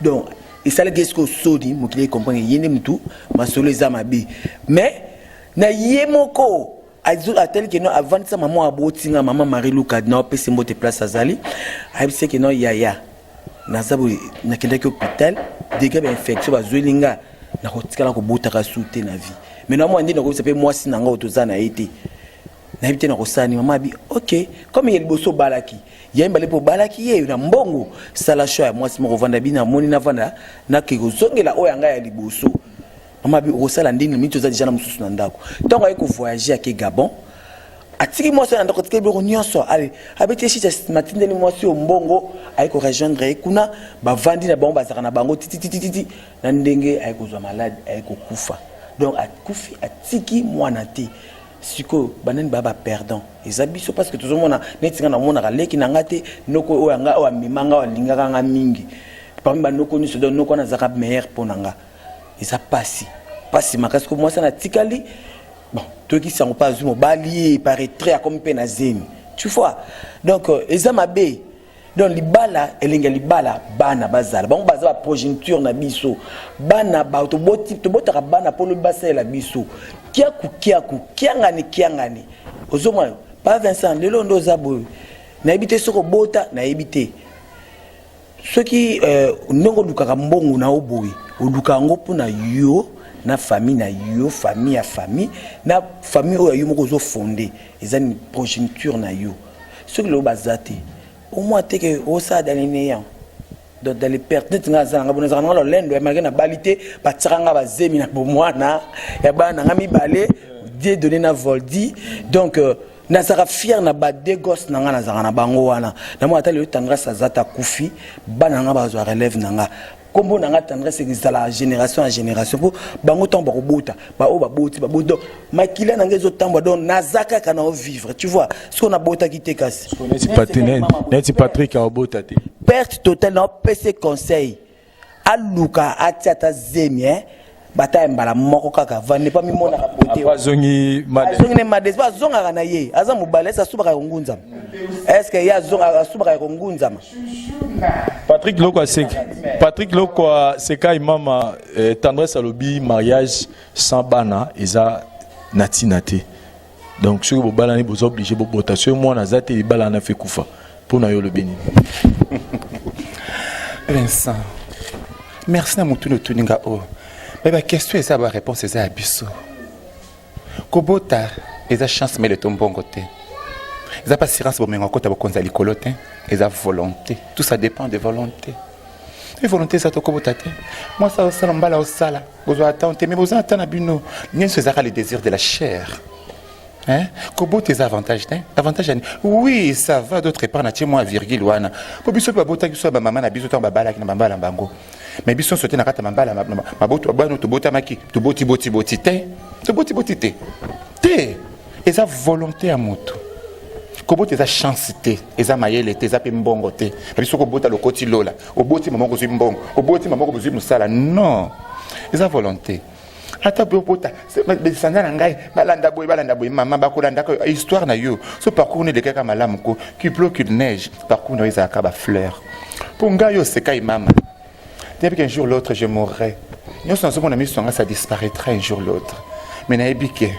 donc et ça le gesko sodi mokile comprendre yene mutu masolo za mabi mais na yemoko atel que non avant ça maman abotinga maman Marie Luka na pese mbote place azali ayebise que non yaya na zabu na kende ki hôpital dégâts d'infection bazolinga na kotikala ko botaka souté na vie mais na moi ndi na ko sape moi si nanga otozana été na bité na ko sani maman bi OK comme il boso balaki yemba lepo balaki ye na mbongo sala show ya mwasi moko vanda bina moni na vanda na keko zongela oya nga ya liboso mama bi osala ndini mito za dijana mususu na ndako donc ayiko voyager ke Gabon atiki mwasi na ndako tike biro nyonso allez abeti chita matinde ni mwasi o mbongo ayiko rejoindre kuna ba vandi na bango bazaka na bango titi na ndenge ayiko zwa malade ayiko kufa donc akufi atiki mwana te siko banani baba perdant ezabiso parce que tout mona netinga na mona leki na ngate noko oyanga o amimanga o lingaka nga mingi parmi banoko ni sodo noko na zaka meilleur ponanga eza pasi makasi ko mwasa na tikali bon to ki sango pas zumo bali paraîtrait comme pena zemi tu vois donc eza mabe donc libala elenga libala bana bazala bango baza ba progeniture na biso bana ba to botaka bana polo basa la biso kiangani ozoma pas Vincent lelo ndo zabo na ebité soko bota na ebité Ce qui ndongo lukaka mbongo na oboyi oluka ngo pona yo na famille na yo famille à famille na famille oyo yo moko zo fondé ezani progéniture na yo ce que le bazate au moins te que au ça dans les néants dans les pertes nga za nga bonza nga lendo malgré na balité batiranga bazemi na bomwana ya bana nga mibale Dieu donné na voldi donc nazara fier na ba deux gosses nanga nazara na bango wana na mo atali tendresse azata kufi bana nga bazwa relève nanga kombo nanga tendresse ezala génération à génération pour bango tomba kobota ba o baboti babodo makila nanga ezotamba donc nazaka kana o vivre tu vois ce qu'on a bota qui te casse
neti Patrick a obota te
perte totale na PC conseil aluka atiata zemi bata mbala moko kaka vane pas mimona kapote
bazongi
mades bazonga kana ye aza mobale sa subaka ngunza est-ce que ya zonga subaka ngunza
Patrick Loko seka imama tendresse alobi mariage sans bana eza natina te donc sur bobala ni bozo obligé bobota sur moi na zate libala na fait kufa pour na yo le béni.
Vincent merci na mutu no tuninga o mais la question est ça, la réponse est ça, Abisso. Kobota, ils ont chance, mais le tombe bon côté. Ils n'ont pas silence pour me rencontrer avec les colotés. Ils ont volonté. Tout ça dépend de volonté. Et volonté, ça te kobota. Moi, ça, ça, on va là au sala. Vous attendez, mais vous attendez, Abino. N'y a le désir de la chair. Hein? Kobota, les avantages, hein? Avantages, oui, ça va, d'autres part, moi, virgule, ouana. Kobiso, babota, qui soit ma maman, Abisso, ton babala, qui n'a pas la bango. Mais bison sauté na kata mambala maboto bano to bota maki to boti te to boti te eza volonté à moto ko bota eza chance te eza mayele te eza pe mbongo te biso ko bota lokoti lola oboti maman ko zwi mbongo oboti maman ko zwi musala non eza volonté ata bota besanda na ngai balanda boy mama bakolanda ko histoire na yo ce parcours ne de kaka malamu ko qui pleut qu'il neige parcours na eza ka ba fleur pour ngai yo sekai mama. Depuis qu'un jour l'autre je mourrai. Nous sommes mon ami, ça disparaîtra un jour l'autre. Mais na ebike,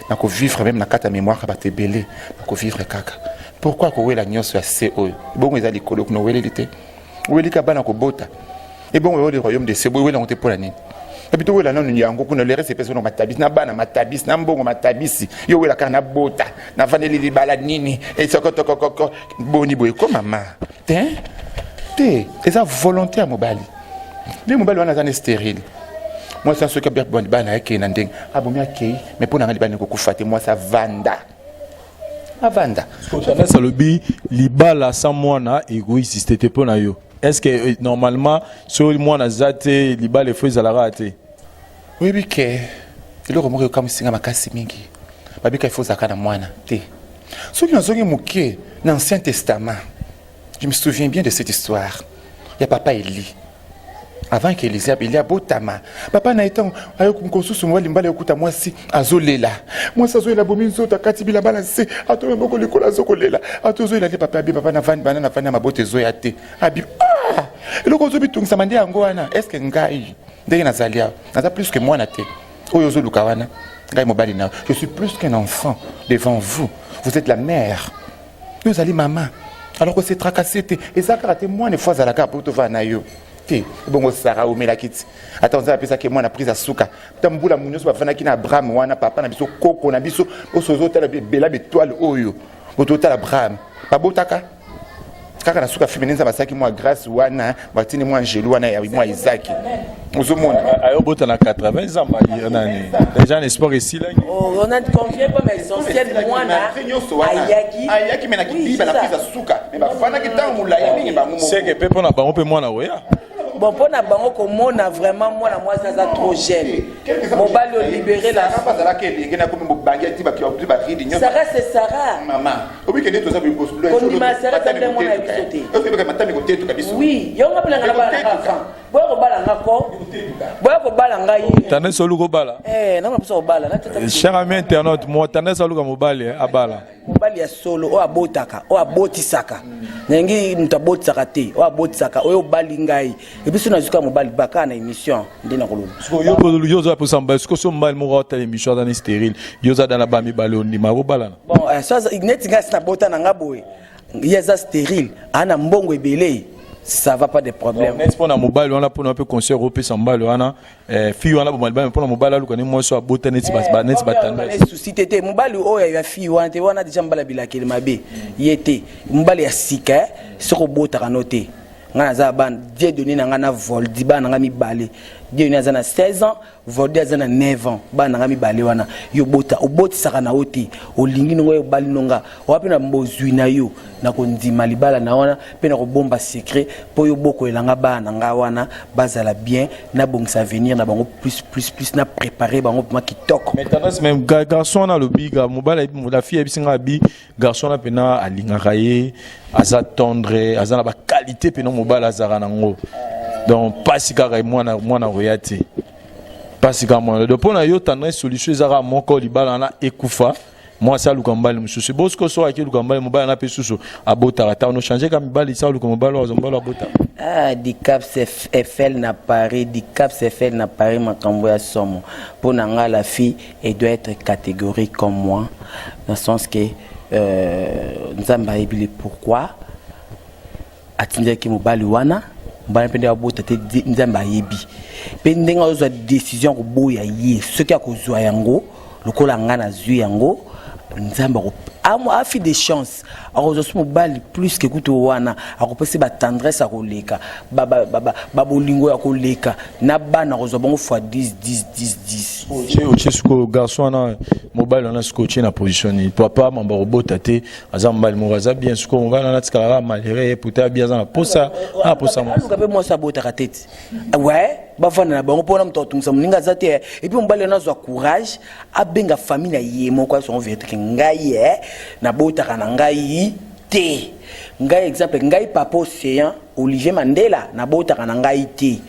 na ko vivre même na kata mémoire ba te belé, na ko vivre kaka. Pourquoi ko wela nyonso ya CO? Bon ezali kolo ko wela lité. Wela ka bana ko bota. Et bon le royaume de Sebo wela on te pour la nini. Habito wela non nyango ko no les personnes matabis na bana matabis na mbongo matabisi. Yo wela kana bota, na vaneli libala nini et sokotokoko boni boy ko mama. Te, eza volonté à mobali. Les mobile wana zane stérile. Moi ça ce que bien bon bana yake na ndenge. Abomi akei mais pour na libana ko kufate moi ça vanda. Avanda.
Ça lobi libala sans mwana égoïste c'était pour na yo. Est-ce que normalement sur mwana zate libala il faut zalara ate?
Oui bike. Il remorque comme singa makasi mingi. Babika il faut zakana mwana te. Ce qui nzongi muke dans l'Ancien Testament. Je me souviens bien de cette histoire. Il y a papa Élie. Avant qu'Élisée il y a Botama. Papa n'a été avec un consus moi limbala okuta moi si azolela. Moi ça zoela bominzo ta katibila balance. Ato mboko likola zokolela. Ato zoela le papa bi papa na vani banana fanya mabote zoya te. Abi ah. Le kozo bitungisa mande yango wana. Est-ce que ngai ndenge nazalia? Naza plus que moi na te. Oyo zo lukawana. Ngai mobali na. Je suis plus qu'un enfant devant vous. Vous êtes la mère. Nous allons maman. Alors que c'est tracassé et ça karaté moi une fois à la carte pour te voir nayo. Bon Sarah ou Melakit. Attends ça pesa que moi na prise à souka. Tambula munyoso ba fana ki na Abraham wana papa na biso koko na biso osozo tala bela betoile oyo. Ototala Abraham. Pas botaka. Kaka na souka féminine ba saki moi grâce wana batini moi Angelo wana ya moi Isaac. Ozomona.
Ayo bota na 80 ans nani. Déjà un espoir ici là.
On a convient pas mais essentiel moi na
ayaki mena ki ba na prise à souka. Mais ba fana ki tangu la ya mingi ba mumo.
C'est que pepo na bango pe moi na oya.
Bon, pour na bango comme on a vraiment moi ça trop jeune. Mon bal libérer la. Sarah c'est Sarah.
Maman. Oui que tout ça veut postuler.
Oui, yo ngapela ngana bala ngaka. Boya ko bala ngako. Boya ko bala ngai.
Tane solo ko bala.
Na ko bala na tata.
Cher ami internaute, moi tane solo ko mobali abala.
Mobali ya solo o abotaka, o abotisaka. Nyengi mtabotisaka te, o abotisaka, o bali ngai. Biso na zuka mobali baka na émission ndina kolulu.
Yo yo za posamba sko so mbali mo rota émission dans stérile. Yo za dans la bami balo ndi ma bala.
Bon, ça net ngas na bota na ngaboe. Yeza stérile, ana mbongo ebele. ça va pas de problème.
N'est-ce pas, on a mobile, on a pour un peu concert européen, sans balle, on a fille, on a mobile, pour le mobile, on a moi, soit botte, n'est-ce pas, n'est-ce pas,
les soucis, t'étais mobile, oh, il y a fille, on a déjà mbala bilaki, le mabé, y était, mobile, il y a sika, sur le botte à noter. Ngana za ban Dieu donné ngana voldi ban ngami balé Dieu donné azana 16 ans voldi azana 9 ans ban ngami balé wana yo bota oboti saka na oti olingi ngo yo bali nonga wapi na mbozwi na yo na kondima libala na wana pe na ko bomba secret po yo boko elanga bana nga wana bazala bien na bongisa avenir na bango plus na préparer bango pour kitoko.
Maintenant même garçon na le biga mobile la fille ebisinga bi garçon na pena alinga kaye aza tendre aza na ba qualité pena mobile azara nango donc pas si kaka moi na royauté pas si kama donc pour na yo tendre solution ezara moko libala na ekufa moi ça lu kambali mususu bosko so aki lu kambali mobile na pesusu abota ata on changer comme mobile ça lu kambali ozombala abota
di cap FL na Paris di cap FL na Paris makambo ya somo pour nanga la fille elle doit être catégorique comme moi dans le sens que nzamba ebile pourquoi atinja ki mobile wana mbana pende abota te nzamba yebi pe ndenga ozo décision ko boya ye ce qui a kozwa yango lokola ngana zwi yango nzamba ko a fait des chances akozo so mobile plus que kuto wana akopese ba tendresse akoleka ba bolingo ya koleka na bana kozo bongo fois 10
chez ce garçon na mobile on a scotché na position ni papa mamba robota te azamba mo vaza bien ce qu'on va na tikala malheureux puta bien za posa moi
ka pe mo sabota ka tete ouais ba fana na bango pona mtoto tungisa muninga zate et puis mobile na zo courage abenga famille ye moko so vérité ngai na bota kana ngai te ngai exemple ngai papa océan Olivier Mandela na bota kana ngai te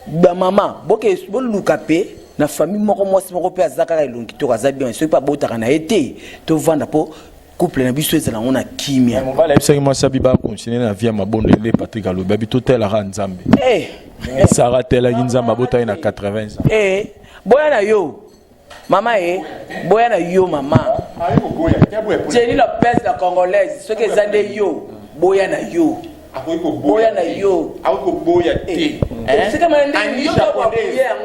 ba mama boke boluka pe na famille moko mwasi moko pe azaka elongi to kaza bien so pa bota kana été to vanda po couple na biso ezala ngona kimia
mobile ebisa ki mwasi biba continuer na vie mabonde le Patrick Aloba bito tela ra nzambe Sarah tela nzamba bota na 80
boya na yo mama boya na yo mama Jenny Lopez la congolaise ce que zande yo boya na yo boya na yo
ako boya te
c'est comme un yo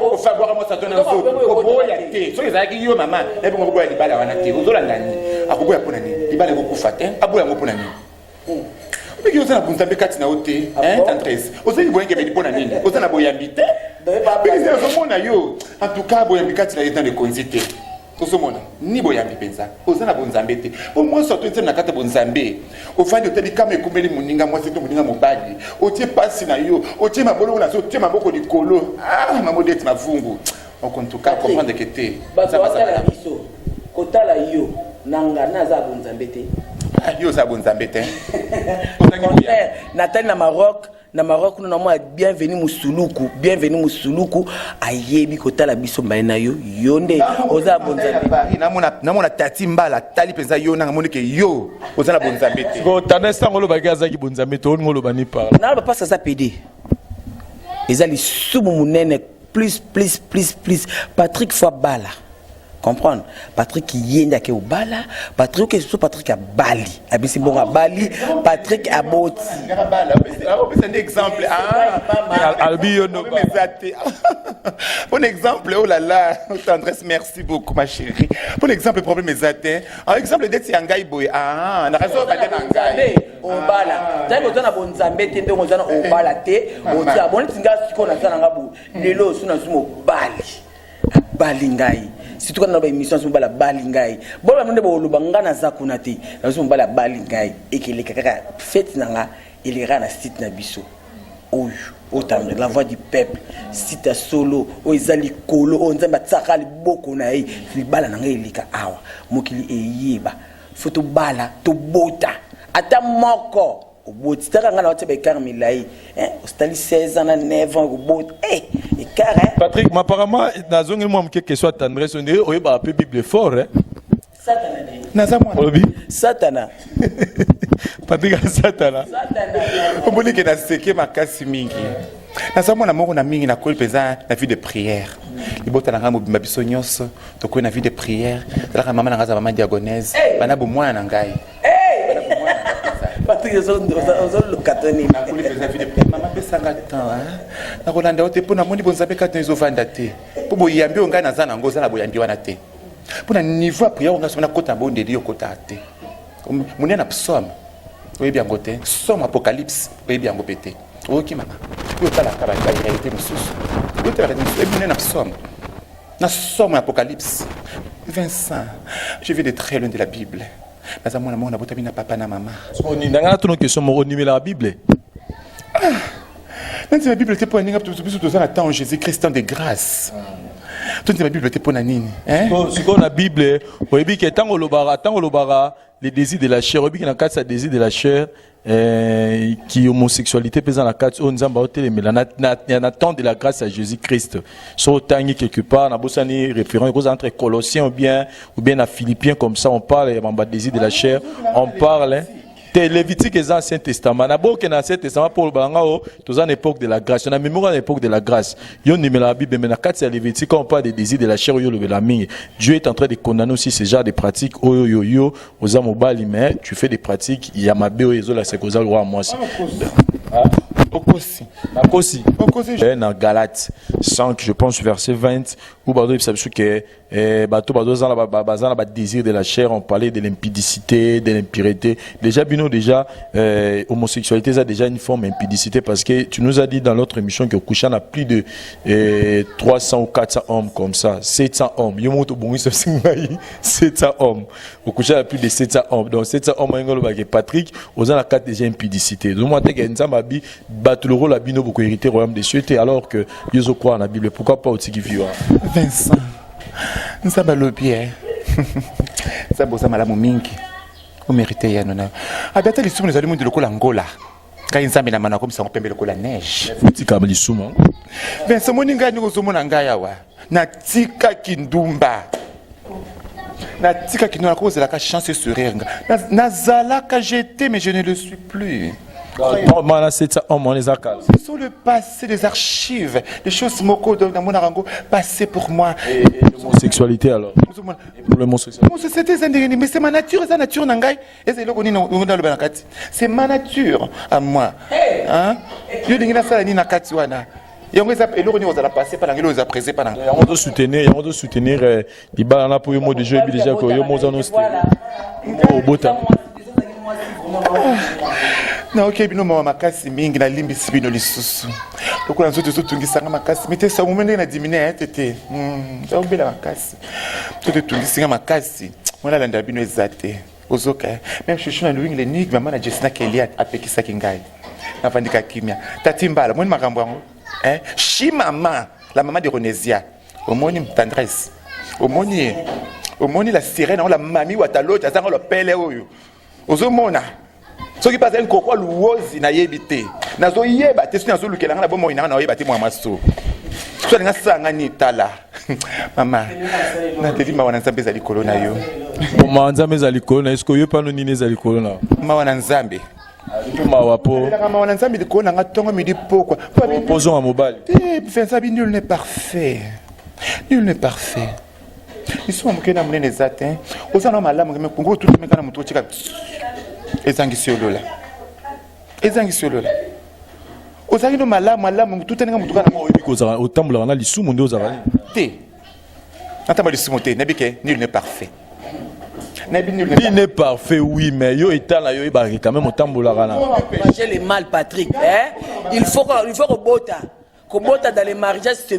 ko fagwa mo sa tona zo ko boya te so ezaki yo mama e bongo boya libala wana te ozolanda ni ako boya pona ni libala ko kufa te aboya mo pona ni Biki oza na bunzambe kati na ote tendresse ozali boyenge bedi pona nini oza na boyambi te biki ozomona yo en tout cas boyambi kati na yetan de konzite ozomona ni boyambi penza oza na bunzambe te au moins surtout nzembe na kati bunzambe ofandi oteli kama ekumeli muninga mwasi to muninga mobali otie pasi na yo otie mabolo na so otie maboko likolo mamodeti mavungu en tout cas comprendre que te
ça va ça la biso kotala yo nanga naza bunzambe te
yo ça bunzambe te
Nathalie na Maroc nous avons bienvenue Musuluku ayebi kotala biso mbaina yo yonde oza bonzambe
namona tati mbala tali penza yo nanga monike yo oza na bonzambe te
ko tanesta ngolo bagaza ki bonzambe to ngolo bani parle
na ba pasa za PD ezali sumu munene plus Patrick fois bala comprendre Patrick yenda ke obala Patrick que Patrick a Bali abisi bonga Bali Patrick a Boti
c'est un exemple
albio no
bon exemple oh là là tendresse merci beaucoup ma chérie bon exemple problème exacté un exemple d'être ngai boy na raison ba na ngai
obala tango tona bonzambe te ndongo zana obala te otia bon tinga siko na zana ngabu lelo suna sumo Bali ngai surtout quand on a une émission sur la balingai bon on ne peut pas ngana zakuna te na sur la balingai et que les kaka fait nanga il ira na site na biso oyo autant la voix du peuple site solo o ezali kolo on nzamba tsaka liboko na ye libala nanga elika awa mokili eyeba foto bala to bota ata moko oboti taka ngana wate be kar milai ostali 16 ans na 9 ans oboti
Patrick apparemment nazongi moi mke question tendresse on dirait oyeba un peu bible fort
Satana
Patrick Satana omoni ke na seke makasi mingi nazamona moko na mingi na koli peza na vie de prière libota na ngamo bimba biso nyonso to ko na vie de prière la mama na ngaza mama diagonese bana bo mwana na ngai
le catoni.
Maman pesanga temps hein. Na kolanda ote pona moni bonzabe kato ezovanda te. Po boyambi onga na zana ngoza na boyambi wana te. Pona niveau prière onga sona kota bondeli yokota te. Munena psaume. Oui bien côté. Somme apocalypse. Oui bien pété. OK maman. Yo tala ka ba réalité mususu. Yo tala munena psaume. Na somme apocalypse. Vincent, je vais de très loin de la Bible. Mais à mon amour, on a beau papa na maman.
On est dans la question mon numéro la Bible.
Même si la Bible était pour un tout temps Jésus-Christ de grâce. Toute la Bible était pour Nanine. Hein?
Si on a Bible, on dit que tant au lobara, les désirs de la chair, on dit que dans le cas de désir de la chair, qui homosexualité pesant la carte, on nous a battu mais on attend de la grâce à Jésus-Christ. Sur tangi quelque part, on a besoin de référents entre Colossiens ou bien à Philippiens comme ça, on parle de désir de la chair, on parle. Lévitique est dans l'Ancien Testament. D'abord que dans l'Ancien Testament pour le Balangao, tous en époque de la grâce. On a mémoire à l'époque de la grâce. Yon numéro la Bible, mais dans le Lévitique, on parle des désirs de la chair, Dieu est en train de condamner aussi ce genre de pratiques. Aux amobali, mais tu fais des pratiques. Il y a ma béo et la sécosa roi moi. Okosi. Dans Galates 5, je pense verset 20, où il s'agit que désir de la chair, on parlait de l'impudicité, de l'impureté. Déjà, homosexualité, ça a déjà une forme d'impudicité parce que tu nous as dit dans l'autre émission que Kushan a plus de 300 ou 400 hommes comme ça, 700 hommes. 700 hommes. Kushan a plus de 700 hommes. Donc 700 hommes, Patrick, aux a la 4 déjà impudicité. Donc moi, battre le rôle à Bino beaucoup hérité royaume des cieux alors que Dieu croit en la Bible. Pourquoi pas au Tiki Viva?
Vincent, nous sommes le bien. Ça bosse à malamu mingi. Vous méritez ya nona. Abata les soumnes allons de local Angola. Quand ils s'amènent à mana comme ça on peut mettre la neige.
Tika les soumnes.
Vincent moninga ni kozomona ngaya wa. Na tika kindumba. Na tika kindumba cause la chance sourire. Na zala ka jeté mais je ne le suis plus. Sur le passé, les archives, les choses moko dans mon arango passé pour moi.
Et l'homosexualité alors. Pour l'homosexualité.
Mais c'est ma nature, c'est la nature nangai. Et c'est le c'est ma nature à moi. Hein? Je dis que ça ni nakati wana. Et on les a passé par l'anglais, on les a pressé par l'anglais.
On doit soutenir les balles pour le mot de jeu déjà que yo mozanos. Au bout.
Na ok bino mama makasi mingi na limbi sibino lisusu lokola nzoto zotungisanga makasi mete sa mumene na dimine tete za ubela makasi toto tungisinga makasi mona landa bino ezate ozoka même chuchu na luingi l'énigme mama na Jesna Kelia apekisa kingai na vandika kimia tatimbala moni makambo yango shi mama la maman de Ronesia omoni tendresse omoni la sirène la mamie watalocha zanga lo pele oyo ozomona ce qui passe un coco louosi na yebité nazo yeba te nazo lukela na bomo ina na yeba te moi maso so nga sanga ni tala mama na te ma wana nzambe za likolo na yo
mama nzambe za likolo na esko yo pano nini za likolo na
mama wana nzambe
ma wapo
mama wana nzambe likolo na ngatongo midi pokwa
posons à mobile
ça nul n'est parfait ils sont mokena munene zatin osana malamu ngeme kungo tout mekana muto chika ezangisi olola ozali no malamu tutenga mutuka na
moyi kozala otambola na lisumu nde ozala
te natamba lisumu te nabike nul n'est parfait
nul n'est parfait oui mais yo etala yo ibaki quand même otambola kana
manger les mal Patrick il faut Kobota dans les mariages c'est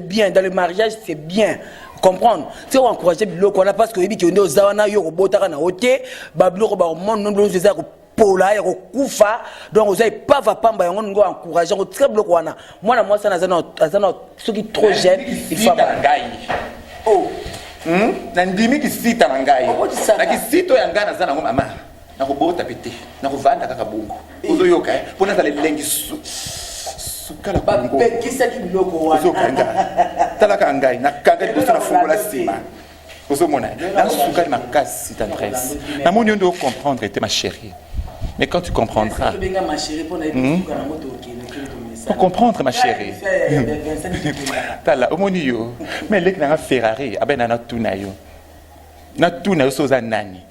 bien, comprendre. Si on encourage biloko na parce que yebi ki onde ozawana yo kobota na ote, ba biloko ba monde non biloko zeza ko pola ya ko kufa, donc ozai pas va pamba yango ngo encourager ko très biloko wana. Moi ça azana ceux qui trop jeune, il faut
ngai. Oh. Na ndimi ki sita na ngai. Na ki sito ya ngana zana ngo mama. Na kobota pete, na kovanda kaka bongo. Ozoyoka pona za lengi sukala bongo.
Kisa ki biloko wana.
Talaka ngai na kanga liboso na fungola sima ozomona na sukali makasi tendresse na moni ondo comprendre était ma chérie mais quand tu comprendras pour comprendre ma chérie tala omoni yo mais lek na Ferrari abena na tuna yo soza nani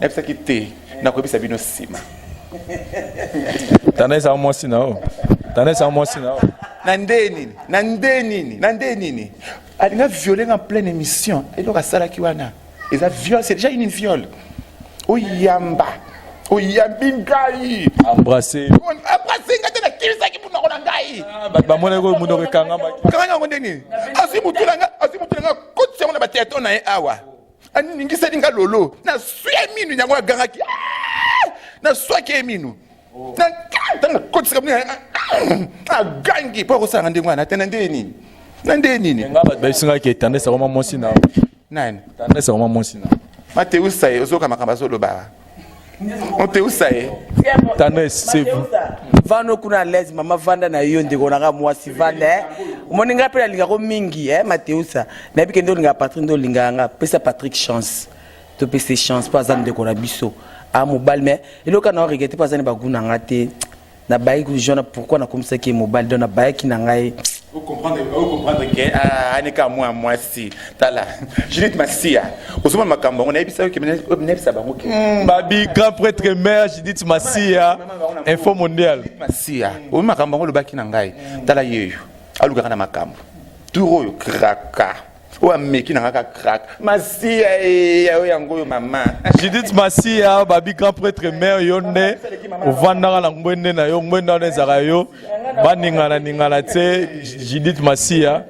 na bisa kite na ko bisa bino sima
Tendresse à moi si non. Tendresse à moi si non.
Nandénini. Elle a violé en pleine émission. Et donc, à Salakiwana. Et ça viole, c'est déjà une viole. Oyamba. Oyambingai.
Embrasser.
Embrasser, quand elle a kill ça qui peut nous rengayer.
Bah, mon ego, mon ego, kangama.
Kangama, mon deni. Asimutulanga, côte, c'est mon abatteur, on a awa. Aningi, c'est dinga lolo. Na suye minu, n'a pas gangaki. Na suye ke minu. Na kanta, côte, c'est comme na gangi. Pour ça, on a tenandeni. Nandeni.
Bah, singa qui est tendresse à moi si non.
Nine.
Tendresse à moi si non.
Mathéo Saye, Ozoka Makambazo ba. Mathéo Saye.
Tendresse, c'est vous.
Vano kuna l'aise mama vanda na yo ndeko na moi si vanda moninga pe linga ko mingi Mateusa na bike ndo linga Patrick ndo linga nga pesa Patrick chance to pesa chance pas za ndeko na biso a mobile mais eloka na regretter pas za ne baguna ngate na bayi ku jona pourquoi na comme ça qui mobile don na bayi ki na ngai.
Vous comprendre que Anika moi si tala Judith Massia Ousmane Makambo on a ebisa que nebisa bango ke
Babi grand prêtre mère Judith Massia info mondial
Massia o Makambo ngo lobaki na ngai tala yeyo aluka na Makambo turo yo kraka o ameki na ngaka crack Massia ya yango yo mama
Judith Massia babi grand prêtre mère yonde ovanda na ngwende na yo ngwenda na zarayo baningana te Judith Massia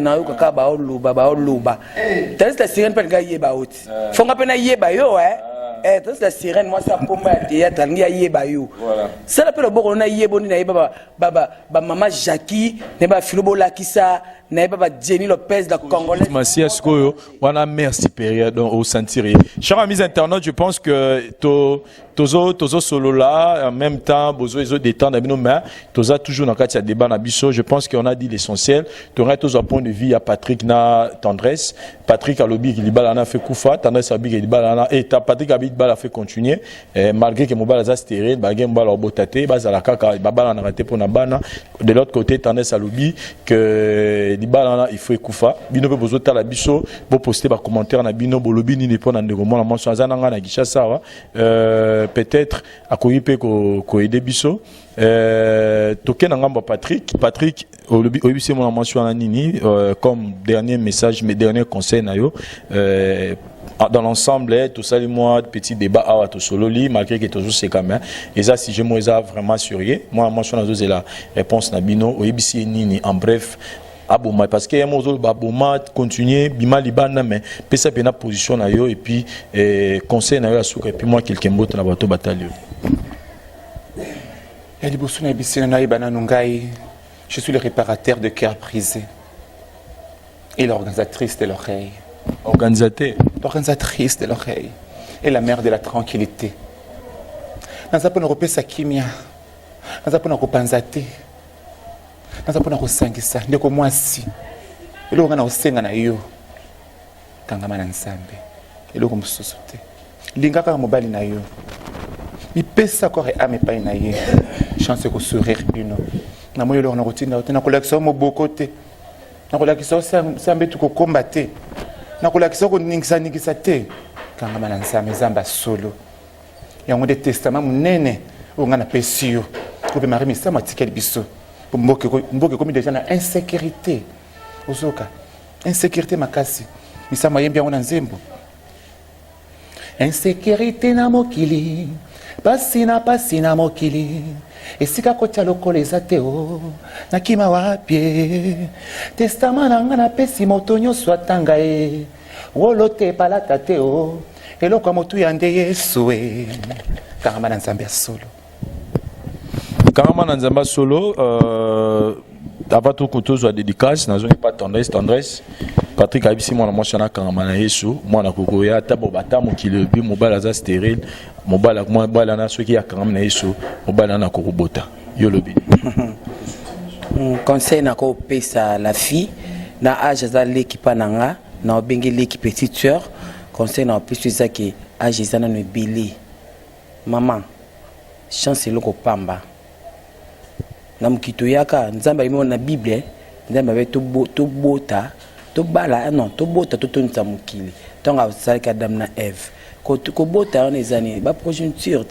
na yo kaka ba oluba test la sirène pe nga yeba oti fonga pe na yeba yo test la sirène moi ça pomba ya théâtre ngia yeba yo ça la pe le boko na yebo ni na yeba ba mama Jackie ne ba filobo lakisa na ba Jenny Lopez la congolaise
Massia skoyo wana mère supérieure donc au sentir chers amis internautes je pense que tozo solo là en même temps bozo ezo détendre bino mais toza toujours dans katia débat na biso je pense qu'on a dit l'essentiel tu aurais tous un point de vue à Patrick na tendresse Patrick alobi qui libala na fait kufa tendresse abi qui libala na et Patrick abi bala fait continuer malgré que mobile za stérile ba game bala botate ba za la kaka ba bala na raté pour na bana de l'autre côté tendresse alobi que libala na il faut kufa bino pe bozo tala biso bo poster ba commentaire na bino bolobi ni répondre na ndeko mona mention za na na Gishasa peut-être à koyipe ko aider biso token ngamba Patrick obisi mon mention na nini comme dernier message mes derniers conseils na yo dans l'ensemble tout ça les mois petit débat à to sololi malgré que toujours c'est quand même et ça si je moi ça vraiment sérieux moi mention na zo la réponse na bino obisi nini en bref aboma parce que mozo baboma continuer bima libana mais pesa pena position na yo et puis conseil na yo asuka et puis moi quelqu'un d'autre na bato batalio
eli bosuna bisina na ibana nungai je suis le réparateur de cœur brisé et l'organisatrice de l'oreille l'organisatrice de l'oreille et la mère de la tranquillité naza pona kopesa kimia naza pona kopanzate naza pona kosangisa ndeko mwasi eloko na osenga na yo kangama na nzambe eloko mosusu te linga kaka mobali na yo mipesa kore ame pai na ye chance ko sourire bino na moyo eloko na kotinda te na kolakisa moboko te na kolakisa sambe tu kokomba te na kolakisa ko ningisa te kangama na nzambe solo yango de testament munene onga na pesi yo ko be mari misa matikeli biso mboke comme déjà na insécurité ozoka insécurité makasi misama yembi yango na nzembo insécurité na mokili pasi na mokili esika kotia lokolo eza te o nakima wapie testament nanga napesi moto nyonso atanga ye wolo te palata te o eloko ya motu ya nde yesu e kangama na nzambe ya solo
Quand on a un solo, avant tout couteau soit dédicace, n'a pas tendresse. Patrick Abissi moi moi chana quand on a yesu, moi na kokoya tabo batamo qui le bi mobile aza stérile, mobile moi bala na ceux qui a quand on a yesu, mobile na kokobota. Yo lobi.
Conseil na ko pesa la fille na âge za l'équipe nanga, na obengi l'équipe petite sœur, conseil na pesa ça que âge za na no bili. Maman, chance loko pamba. Na mukito yaka nzamba imo na bible nzamba be to bota to bala non to bota to tonta mukili tonga sala ka Adam na Eve ko bota on ezani ba conjoncture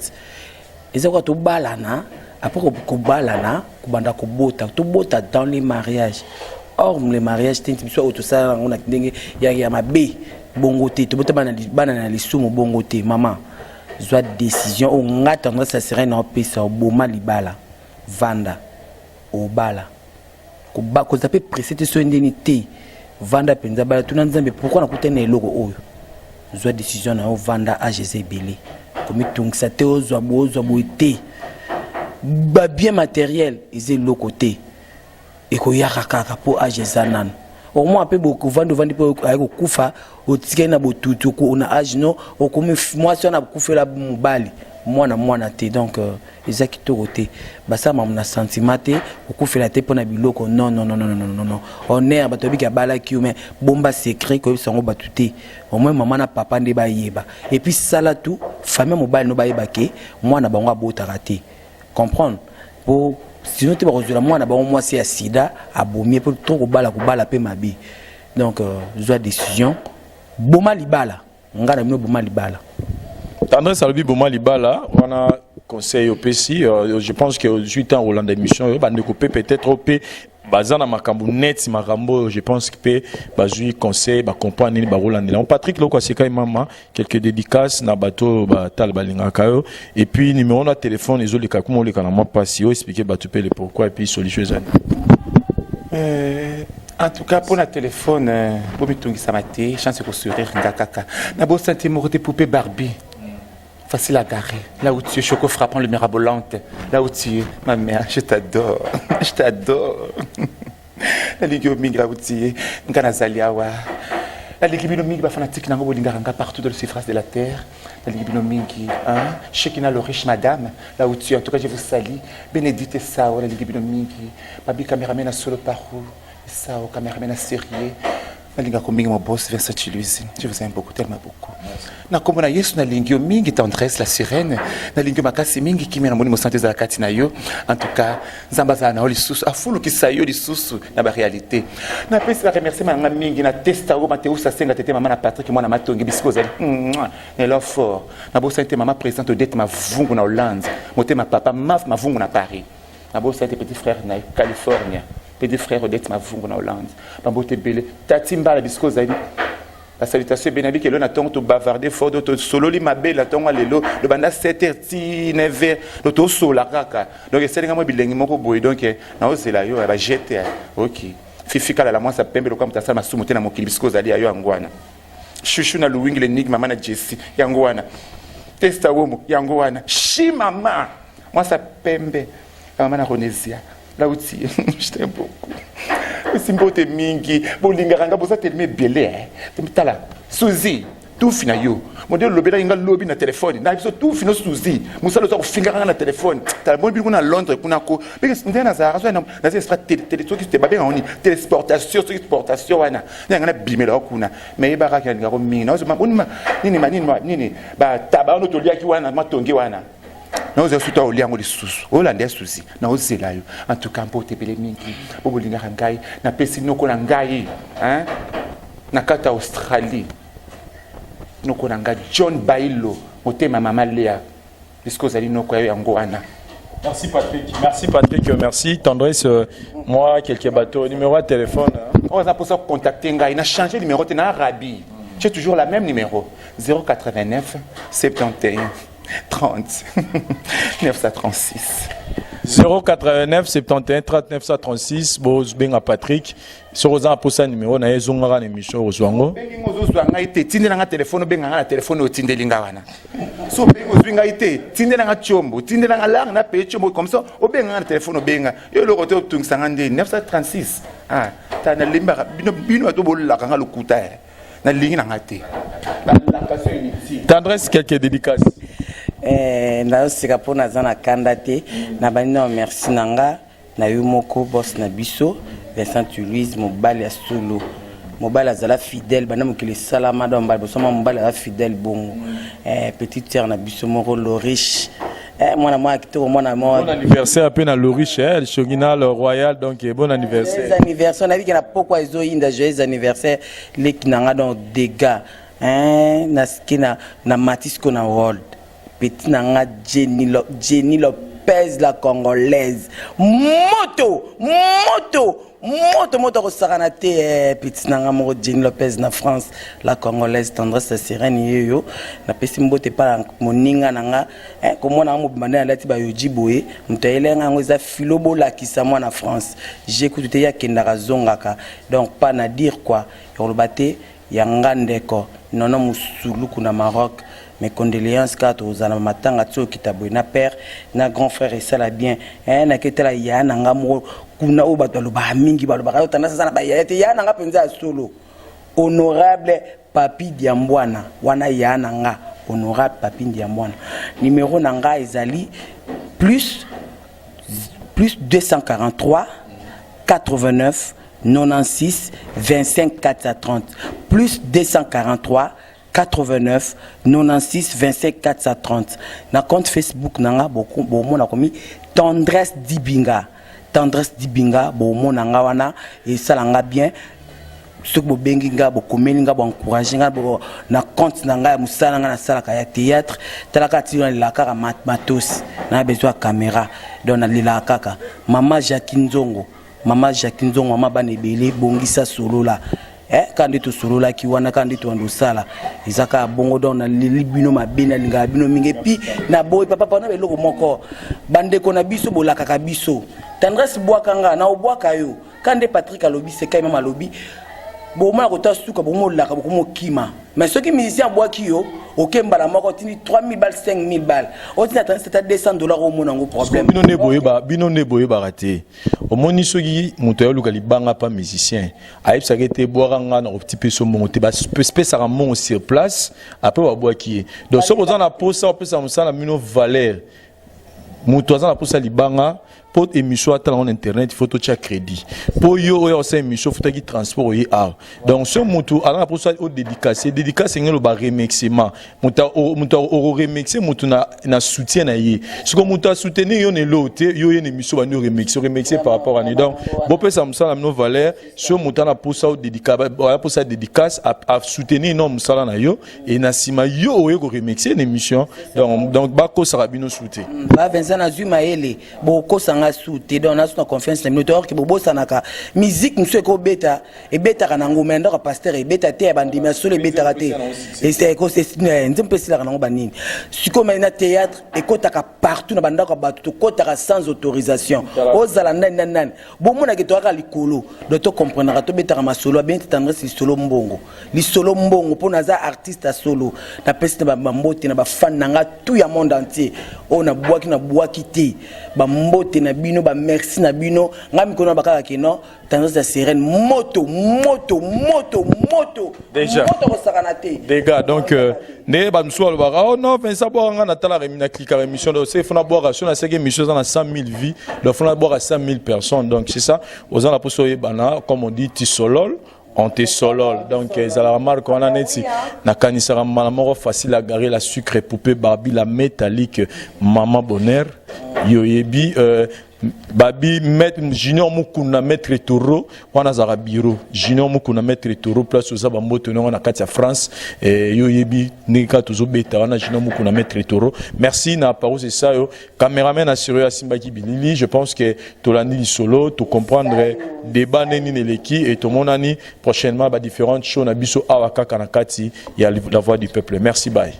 eza quoi to balana après ko balana ko banda ko bota to bota dans les mariages. Or les mariages tinti biso auto sala ngona ndenge ya mabe bongo te to bota bana na lisumu bongo te maman zwa décision o ngata ngata ça serait na pesa boma libala vanda o bala ko ba ko zape précéder so ndeni te vanda penza bala tuna nzambe pourquoi na kutena eloko oyo zwa décision na o vanda a Jezebeli comme tungisa te ozwa boite ba bien matériel ils le côté et ko yaka kaka po a Jezanan au moins peu beaucoup vandi po ayiko kufa otike na botutu ko na age no o comme moi si on a kufela mobali mwana te donc ezaki to côté basa mamna sentiment te okufela te pona biloko non on est bato bika bala ki mais bomba secret ko sango batute au moins maman na papa nde ba yeba et puis sala tout famille mobile no ba yeba ke mwana bango abotaka te comprendre pour sinon tu vas rejoindre mwana bango moi c'est sida abomi pour trop ko bala pe mabi donc zoa décision boma libala ngana mino boma libala
Tendresse à Boma Libala, on a conseil au PC. Je pense que 18 ans au land d'émission, on a peut-être au P. Bazana makambu net makambo, je pense que peut bazui conseil ba comprendre ni ba Roland. Patrick loko c'est mama quelques dédicaces na bateau ba tal balinga kayo et puis numéro de téléphone les autres comment les kana moi pas si expliquer ba tu peux le pourquoi et puis solution.
En tout cas, pour le téléphone, pour me tourner ça matin, chance de sourire, ngakaka. Na beau sentiment de poupée Barbie. Facile à garer. Là où tu es, choco frappant le mirabolante. Là où tu es, ma mère, je t'adore. Je t'adore. La ligue au migra où tu es, Nganazaliawa. La ligue binomique va fanatique nango bolingaranga partout dans le surface de la terre. La ligue binomique, hein, Shekina le riche madame. Là où tu es, en tout cas, je vous salue. Bénédicte Sao, la ligue binomique. Babi caméraman à solo parou. Sao, caméraman à sérieux. Nalinga komingi mon boss Vincent Chiluisi. Je vous aime beaucoup, tellement beaucoup. Na komona yesu na lingio mingi tendresse la sirène. Na lingio makasi mingi kimi na moni mo santé za kati na yo. En tout cas, zambaza na oli susu afulu kisayo li susu na ba réalité. Na pesi la remercier manga mingi na testa o Mateo sa senga tete maman na Patrick moi na matongi bisiko zali. Ne lo fort. Na bo santé maman présente dette ma vungu na Hollande. Moté ma papa ma vungu na Paris. Na bo santé petit frère na Californie. Petit frère d'être ma vungu na Hollande. Pambote bele tatimba la bisco zali. La salutation benabi que l'on attend to bavarder fort de solo li mabe la tonga lelo le banda 7h 9h l'auto sola kaka. Donc c'est nga mo bilengi moko boy donc na ozela yo ba jeter. OK. Fifika la moi ça pembe lo comme ta sama sumote na mokili bisco zali ayo angwana. Chouchou na luwing l'énigme mama na Jessie yangwana. Testa womo yangwana. Shi mama. Moi ça pembe mama na Ronesia. Là où tu es, je t'aime beaucoup. C'est un beau mingi, bolingaranga, bosa tellement belé. Tala, Suzy, tout fina yo. Mon Dieu, lobby inga lobby na téléphone. Na biso tout fino Suzy. Musa lo so fingaranga na téléphone. Tala bon bi kuna Londres kuna ko. Parce que ndena za raso na za extra télé to ki te babe ngoni téléportation, exportation wana. Nga na bimela kuna. Mais ibara ka ngaro mingi. Na so nini ba taba no to liaki wana matongi wana. Nous avons tout liango lisusu Hollandais souci na ozela yo en tout cas pour te pele mingi bobolinga ngai na pesi noko na ngai hein na kata Australie noko na ngai John Bailo motema mama Léa disco zali noko ya yango wana.
Merci Patrick, merci Tendresse. Moi quelques bateaux numéro de téléphone
on a pour ça contacter ngai na changer numéro na Arabi. J'ai toujours la même numéro 089 71 30 936
089 71 30 936 Bozbenga Patrick Soroza pour ça numéro na ezongara émission ozwango
bengi ngozozwanga ite tindelanga téléphone benga na téléphone otindelinga wana so bengi ozwinga ite tindelanga chombo tindelanga lang na pe chombo comme ça obenga na téléphone obenga yo le côté otungisanga ndi 936 ah ta na limba bino to bolaka nga lokuta na lingi na ngate la passion inutile.
Tendresse quelques dédicaces.
Na sika po na zana kanda te na banino merci nanga na yo moko boss na biso Vincent Louise mobali ya solo mobali azala fidèle bana mokili salama do mobali boso mobali azala fidèle bongo petite sœur na biso moko Loriche mwana mwa kitoko mwana mwa
bon anniversaire pe na Loriche le Chogina le Royal donc bon anniversaire.
Joyeux anniversaire na biki na poko ezo inda joyeux anniversaire les kinanga donc dégâts na skina na Matisco na World petit nanga Jenny Lopez la congolaise moto kosakana te petit nanga moko Jenny Lopez na France la congolaise tendresse sereine yeyo na pesi mbote pa moninga nanga komona mo bimana lati ba yoji boye mutayelenga ngoza filobo la kisamo na France j'écoute te ya kendaka zongaka donc pas na dire quoi yorobate yanga ndeko nono musulu kuna Maroc. Mes condoléances car aux matanga tso kitabo na père na grand frère et ça la bien na ketela ya na ngamo kuna o bato lo ba mingi ba lo ba tana sana ba ya te ya na ngapenza solo honorable Papi Diambwana wana ya na nga honorable Papi Diambwana numéro nanga ezali plus 243 89 96 25 430 plus 243 89 96 25 430 na compte Facebook nanga bomo na komi Tendresse Dibinga bomo nanga wana et ça langa bien ce que bobengi nga bokomeli nga encourager nga na compte nanga ya musala nga na sala ka ya théâtre talaka tilo la kaka matos na besoin caméra donc na lila kaka mama Jacqueline Nzongo mama banebele bongisa solo la quand tu solo la ki wana quand tu ando sala izaka bongo don na libino mabena linga bino mingi pi na boy papa na beloko moko bande ko na biso bolaka ka biso Tendresse boakanga na obwaka yo quand Patrick alobi c'est quand même alobi bon moi ko ta suka bon mo laka ko mo kima mais ceux qui musicien boaki yo okemba la moko tini 3000 balles 5000 balles o tina tan c'est à $200 au monango problème
bino ne boye raté au moni soki muto ya luka libanga pa musicien aipsa kete boaranga na petit peu so monte ba spécial mon sur place après wa boaki donc so ko na posa opesa musala mino valeur muto za na posa libanga pour émission à en internet il faut tout chaque crédit pour yo aussi émission faut qui transport et art donc ce mutu alors pour ça au dédicace ngelo ba remerciement muta remixer mutu na soutien na yé ce que muta soutenir yo ne loté yo une émission ba nous remercier par rapport à nous donc bon peut ça la no valeur ce muta na pour ça au dédicace à soutenir non musala na yo et na sima yo yo remercier une émission donc ba ko sarabino soutien
ba Vincent Azuma ele boko sanga soute donc na confiance na minoteur ki bobo sanaka musique monsieur ko beta et beta kana ngomenda ka pasteur et beta te bandima solo beta raté et c'est ko c'est nzempe sila kana ngobani siko na théâtre et ko taka partout na banda ka batu ko taka sans autorisation ozala nan bon mona ke to ka likolo do to comprendre to beta ma solo bien Tendresse solo mbongo li solo mbongo pour naza artiste solo na pesi na bambote na ba fan nanga tout ya monde entier on a boaki te ba mbote na bino ba merci na bino ngami kono bakaka kino Tendresse sereine moto
déjà
moto sakanate
des gars donc ne ba mso lo bara oh non Vincent boanga na tala remina cliquer émission donc c'est fona boira sur na sege émission na 100 000 vies le fona boira 100 000 personnes donc c'est ça aux la poso bana comme on dit ti solol on te solol donc ça la remarque on a neti na kanisara malamoro facile à garer la sucre poupée Barbie la métallique maman bonheur yoyebi babi maître junior mukuna maître toro wana zara bureau junior mukuna maître toro place aux abamboto na katia France et yoyebi nika tozo beta wana junior mukuna maître toro merci na paro c'est ça yo cameraman assuré à Simbaki Bilili je pense que tolandi solo to comprendre débat neni neleki et to monani prochainement ba différentes choses na biso awaka kanakati ya la voix du peuple merci bye